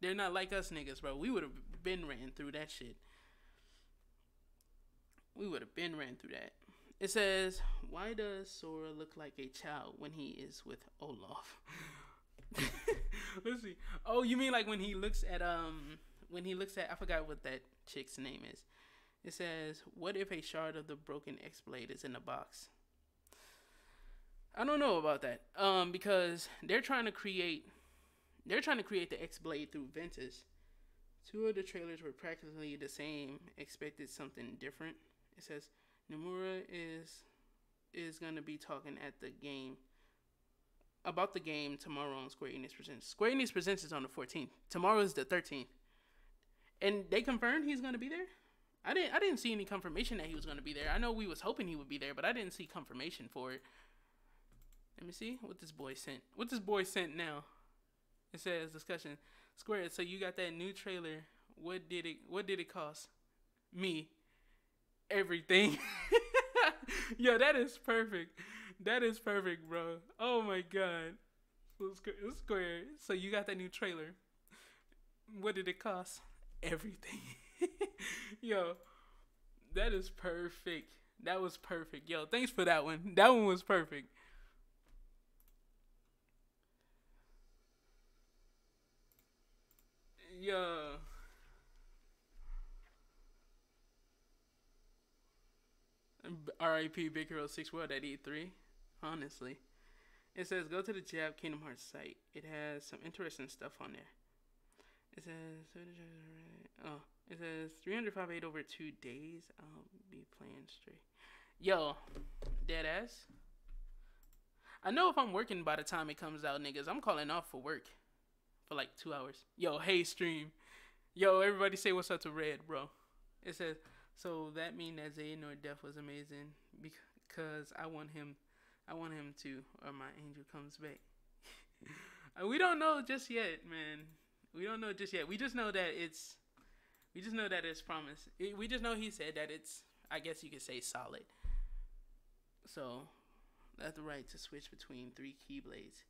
They're not like us niggas, bro. We would have been ran through that shit. We would have been ran through that. It says, why does Sora look like a child when he is with Olaf? Let's see. Oh, you mean like when he looks at, I forgot what that chick's name is. It says, what if a shard of the broken X-Blade is in the box? I don't know about that. Because they're trying to create the X-Blade through Ventus. 2 of the trailers were practically the same. Expected something different. It says, Nomura is gonna be talking at the game about the game tomorrow on Square Enix Presents. Square Enix Presents is on the 14th. Tomorrow is the 13th, and they confirmed he's gonna be there. I didn't see any confirmation that he was gonna be there. I know we was hoping he would be there, but I didn't see confirmation for it. Let me see what this boy sent. What this boy sent now? It says discussion. Square. So you got that new trailer. What did it cost? Me. Everything. Yo, that is perfect. That is perfect, bro. Oh my god. It's Square. So you got that new trailer. What did it cost? Everything. Yo, that is perfect. That was perfect. Yo, thanks for that one. That one was perfect. Yo. R.I.P. Big Hero 6 World at E3. Honestly. It says, go to the Jab Kingdom Hearts site. It has some interesting stuff on there. It says 305.8 over 2 days. I'll be playing straight. Yo, deadass. I know if I'm working by the time it comes out, niggas, I'm calling off for work for like 2 hours. Yo, hey stream. Yo, everybody say what's up to Red, bro. It says, so that mean that Xehanort Death was amazing because I want him to, or my angel comes back. We don't know just yet, man. We don't know just yet. We just know that it's promised. We just know he said that it's, I guess you could say, solid. So that's the right to switch between 3 Keyblades.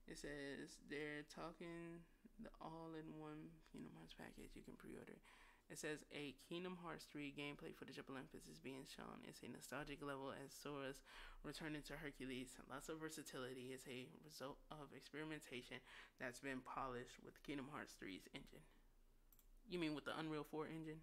It says they're talking the all-in-one Kingdom Hearts package. You can pre-order. It says a Kingdom Hearts 3 gameplay footage of Olympus is being shown. It's a nostalgic level as Sora's returning to Hercules. Lots of versatility is a result of experimentation that's been polished with Kingdom Hearts 3's engine. You mean with the Unreal 4 engine?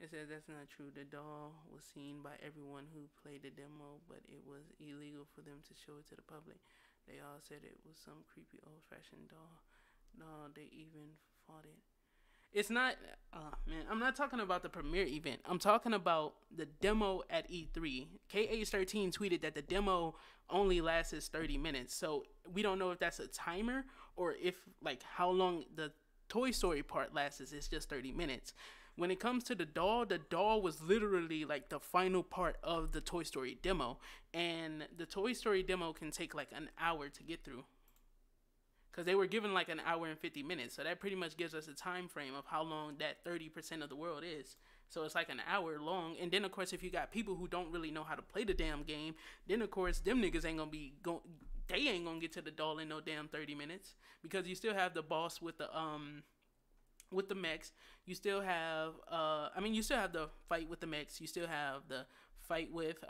It says that's not true. The doll was seen by everyone who played the demo, but it was illegal for them to show it to the public. They all said it was some creepy old-fashioned doll. No, they even fought it. It's not, man, I'm not talking about the premiere event. I'm talking about the demo at E3. KH13 tweeted that the demo only lasts 30 minutes. So we don't know if that's a timer or if, like, how long the Toy Story part lasts. It's just 30 minutes. When it comes to the doll was literally, like, the final part of the Toy Story demo. And the Toy Story demo can take, like, an hour to get through. Because they were given like an hour and 50 minutes. So that pretty much gives us a time frame of how long that 30% of the world is. So it's like an hour long. And then, of course, if you got people who don't really know how to play the damn game, then, of course, them niggas ain't going to be they ain't going to get to the doll in no damn 30 minutes. Because you still have the boss with the with the mechs. You still have, you still have the fight with the mechs. You still have the fight with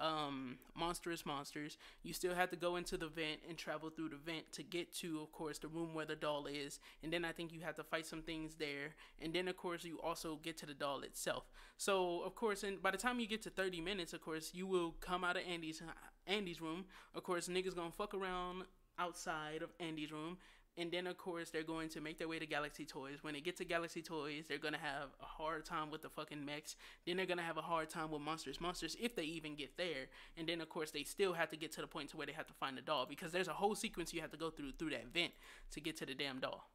monstrous monsters. You still have to go into the vent and travel through the vent to get to, of course, the room where the doll is. And then I think you have to fight some things there. And then, of course, you also get to the doll itself. So, of course, and by the time you get to 30 minutes, of course, you will come out of Andy's room. Of course, niggas gonna fuck around outside of Andy's room. And then, of course, they're going to make their way to Galaxy Toys. When they get to Galaxy Toys, they're going to have a hard time with the fucking mechs. Then they're going to have a hard time with monsters, if they even get there. And then, of course, they still have to get to the point to where they have to find the doll. Because there's a whole sequence you have to go through that vent to get to the damn doll.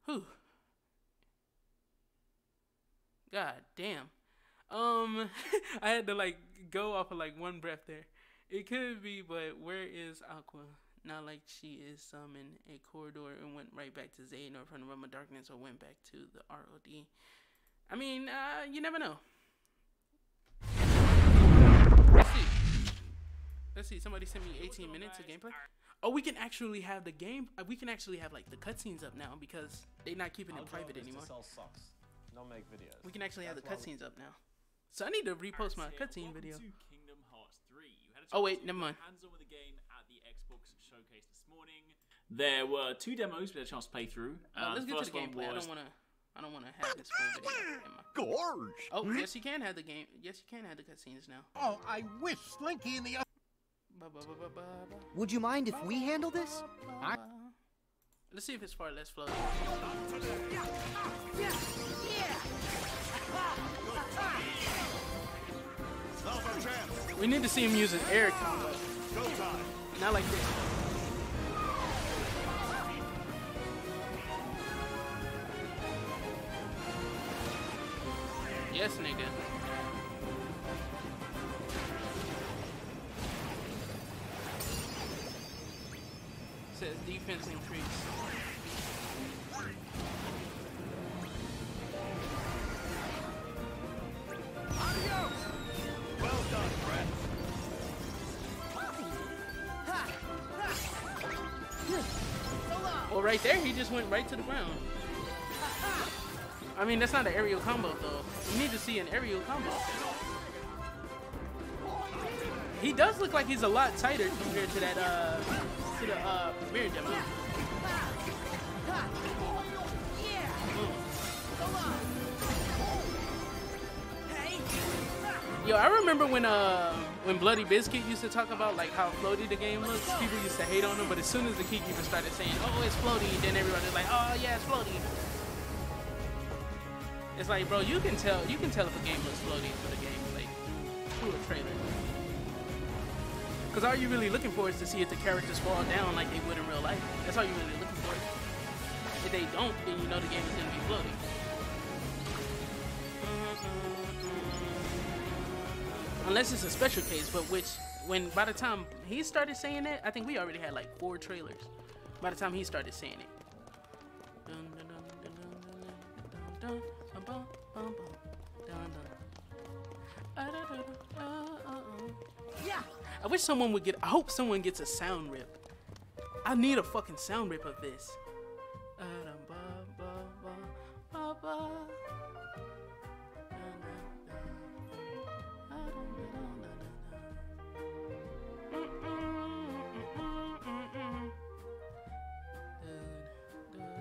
Whew. God damn. I had to, like, go off of, like, one breath there. It could be, but where is Aqua? Not like she is summoned a corridor and went right back to Xehanort from the realm of darkness or went back to the ROD. I mean, you never know. Let's see. Somebody sent me 18 minutes of gameplay. Oh, we can actually have the game. We can actually have like the cutscenes up now because they're not keeping it private anymore. Don't make videos. We can actually have the cutscenes up now. So I need to repost my cutscene video. Oh wait, never mind. Hands-on with the game at the Xbox showcase this morning. There were 2 demos we had a chance to play through. Let's get to the gameplay. I don't wanna have this full video. Gorge. Oh, yes, you can have the game. Yes, you can have the cutscenes now. Oh, I wish Slinky and the other. Would you mind if we handle this? Let's see if it's far less floaty. We need to see him using air combo. Not like this. Yes, nigga. Says defense increase. Adios! Well done, friends. Well, right there, he just went right to the ground. I mean, that's not an aerial combo, though. You need to see an aerial combo. He does look like he's a lot tighter compared to that, to the, premiere demo. Yo, I remember when Bloody Biscuit used to talk about like how floaty the game looks. People used to hate on him, but as soon as the Keykeeper started saying, "Oh, it's floaty," then everybody's like, "Oh yeah, it's floaty." It's like, bro, you can tell if a game looks floaty for the game, like through a trailer. Because all you're really looking for is to see if the characters fall down like they would in real life. That's all you're really looking for. If they don't, then you know the game is gonna be floaty. Unless it's a special case, but by the time he started saying that, I think we already had like 4 trailers. By the time he started saying it. Yeah. I wish someone would I hope someone gets a sound rip. I need a fucking sound rip of this.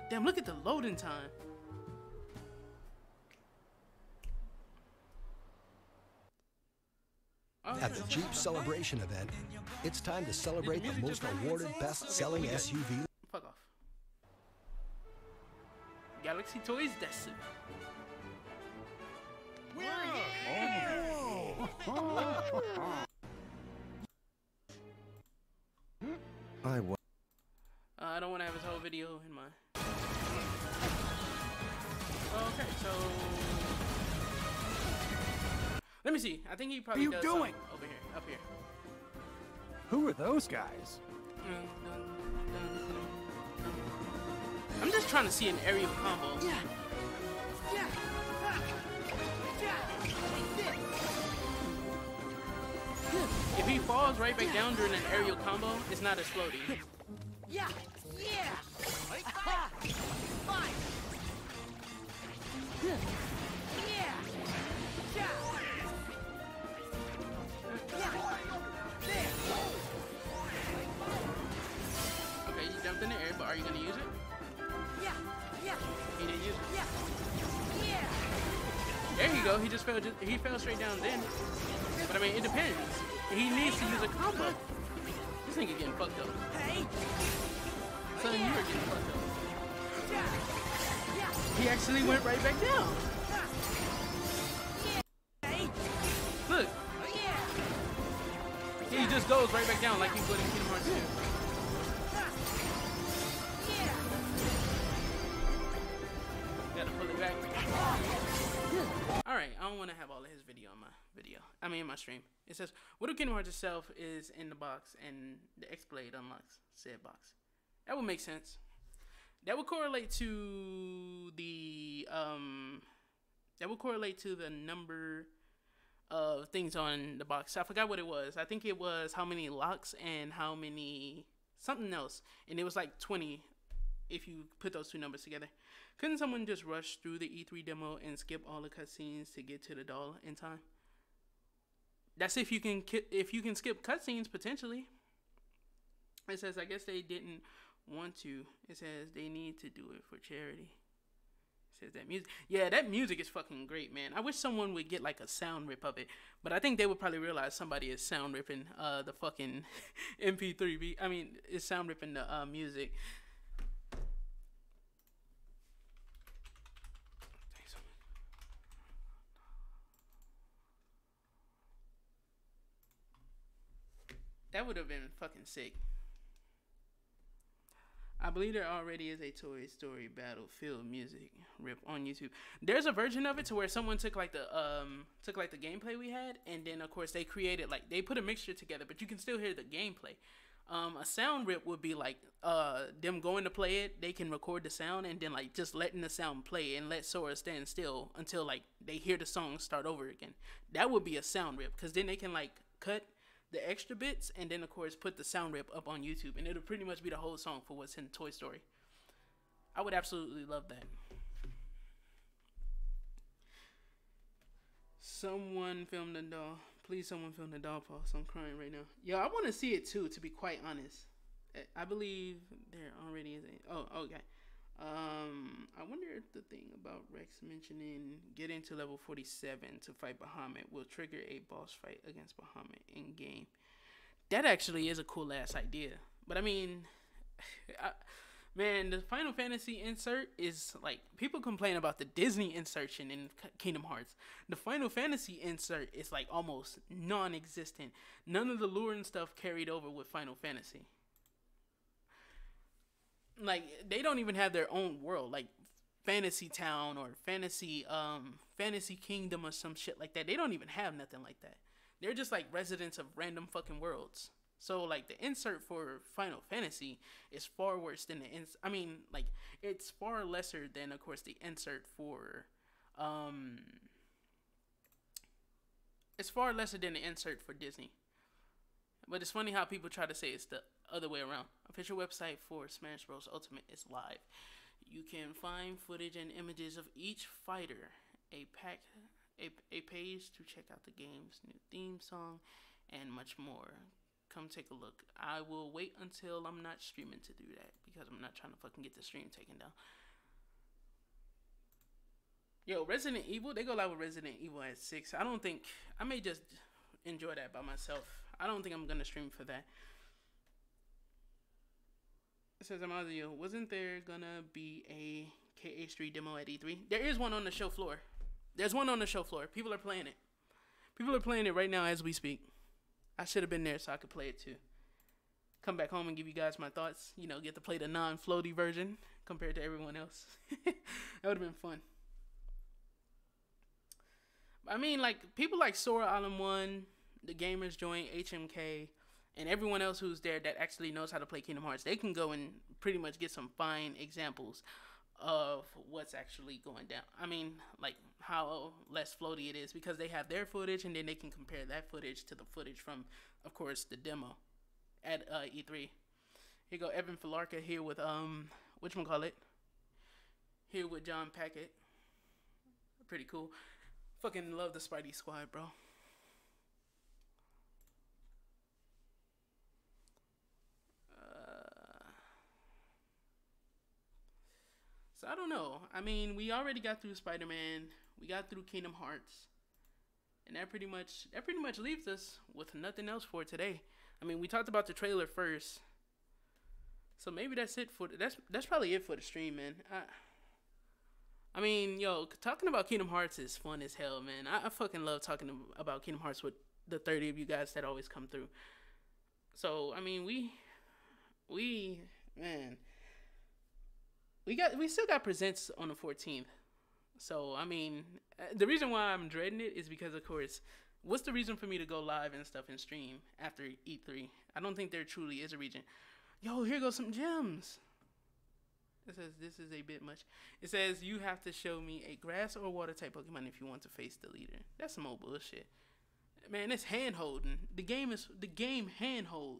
Damn, look at the loading time. At the Jeep Celebration event, it's time to celebrate the most awarded best-selling SUV. Fuck off. Galaxy Toys Destiny. I don't want to have his whole video in my. Okay, so let me see. I think he probably does something over here, up here. Who are those guys? I'm just trying to see an aerial combo. Yeah. If he falls right back down during an aerial combo, it's not as floaty. Yeah. jumped in the air, but are you gonna use it? Yeah. He didn't use it. Yeah. There you go. He just fell. He fell straight down then. But I mean, it depends. He needs to use a combo. This nigga getting fucked up. Hey. Son, you are getting fucked up. He actually went right back down. Look. He just goes right back down like he would in Kingdom Hearts 2. Gotta pull it back. Alright, I don't want to have all of his video in my in my stream. It says, what if Kingdom Hearts itself is in the box and the X-Blade unlocks said box? That would make sense. That would correlate to the number of things on the box. I forgot what it was. I think it was how many locks and how many something else. And it was like 20 if you put those two numbers together. Couldn't someone just rush through the E3 demo and skip all the cutscenes to get to the doll in time? That's if you can skip cutscenes potentially. It says I guess they didn't want to. It says they need to do it for charity. It says that music. Yeah, that music is fucking great, man. I wish someone would get like a sound rip of it. But I think they would probably realize somebody is sound ripping the fucking MP3 beat. I mean, is sound ripping the music. That would have been fucking sick. I believe there already is a Toy Story Battlefield music rip on YouTube. There's a version of it to where someone took like the gameplay we had, and then of course they created like they put a mixture together, but you can still hear the gameplay. A sound rip would be like them going to play it. They can record the sound and then like just letting the sound play and let Sora stand still until like they hear the song start over again. That would be a sound rip because then they can like cut the extra bits and then of course put the sound rip up on YouTube and it'll pretty much be the whole song for what's in Toy Story. I would absolutely love that. Someone film the doll. Please, someone film the doll pause. I'm crying right now. Yo, I want to see it too, to be quite honest. I believe there already is a... Oh, okay. I wonder if the thing about Rex mentioning getting to level 47 to fight Bahamut will trigger a boss fight against Bahamut in game. That actually is a cool ass idea. But I mean, man, the Final Fantasy insert is like people complain about the Disney insertion in Kingdom Hearts. The Final Fantasy insert is like almost non-existent. None of the lore and stuff carried over with Final Fantasy. Like they don't even have their own world, like Fantasy Town or Fantasy Kingdom or some shit like that. They don't even have nothing like that. They're just like residents of random fucking worlds. So like the insert for Final Fantasy is far worse than the it's far lesser than of course the insert for it's far lesser than the insert for Disney. But it's funny how people try to say it's the other way around. Official website for Smash Bros. Ultimate is live. You can find footage and images of each fighter, a page to check out the game's new theme song, and much more. Come take a look. I will wait until I'm not streaming to do that because I'm not trying to fucking get the stream taken down. Yo, Resident Evil, they go live with Resident Evil at 6. I may just enjoy that by myself. I don't think I'm going to stream for that. It says, Amazio, wasn't there going to be a KH3 demo at E3? There is one on the show floor. There's one on the show floor. People are playing it. People are playing it right now as we speak. I should have been there so I could play it too. Come back home and give you guys my thoughts. You know, get to play the non-floaty version compared to everyone else. That would have been fun. I mean, like, people like Sora Island 1, the Gamers Joint, HMK, and everyone else who's there that actually knows how to play Kingdom Hearts, they can go and pretty much get some fine examples of what's actually going down. I mean, like, how less floaty it is because they have their footage and then they can compare that footage to the footage from, of course, the demo at E3. Here you go, Evan Falarka here with, whatchamacallit? Here with John Packett. Pretty cool. Fucking love the Spidey Squad, bro. So I don't know. I mean, we already got through Spider-Man. We got through Kingdom Hearts. And that pretty much leaves us with nothing else for today. I mean, we talked about the trailer first. So maybe that's it for that's probably it for the stream, man. I mean, yo, talking about Kingdom Hearts is fun as hell, man. I fucking love talking about Kingdom Hearts with the 30 of you guys that always come through. So, I mean, we still got presents on the 14th. So, I mean, the reason why I'm dreading it is because, of course, what's the reason for me to go live and stuff and stream after E3? I don't think there truly is a reason. Yo, here goes some gems. It says, this is a bit much. It says, you have to show me a grass or water type Pokemon if you want to face the leader. That's some old bullshit. Man, it's hand-holding. The game hand-hold.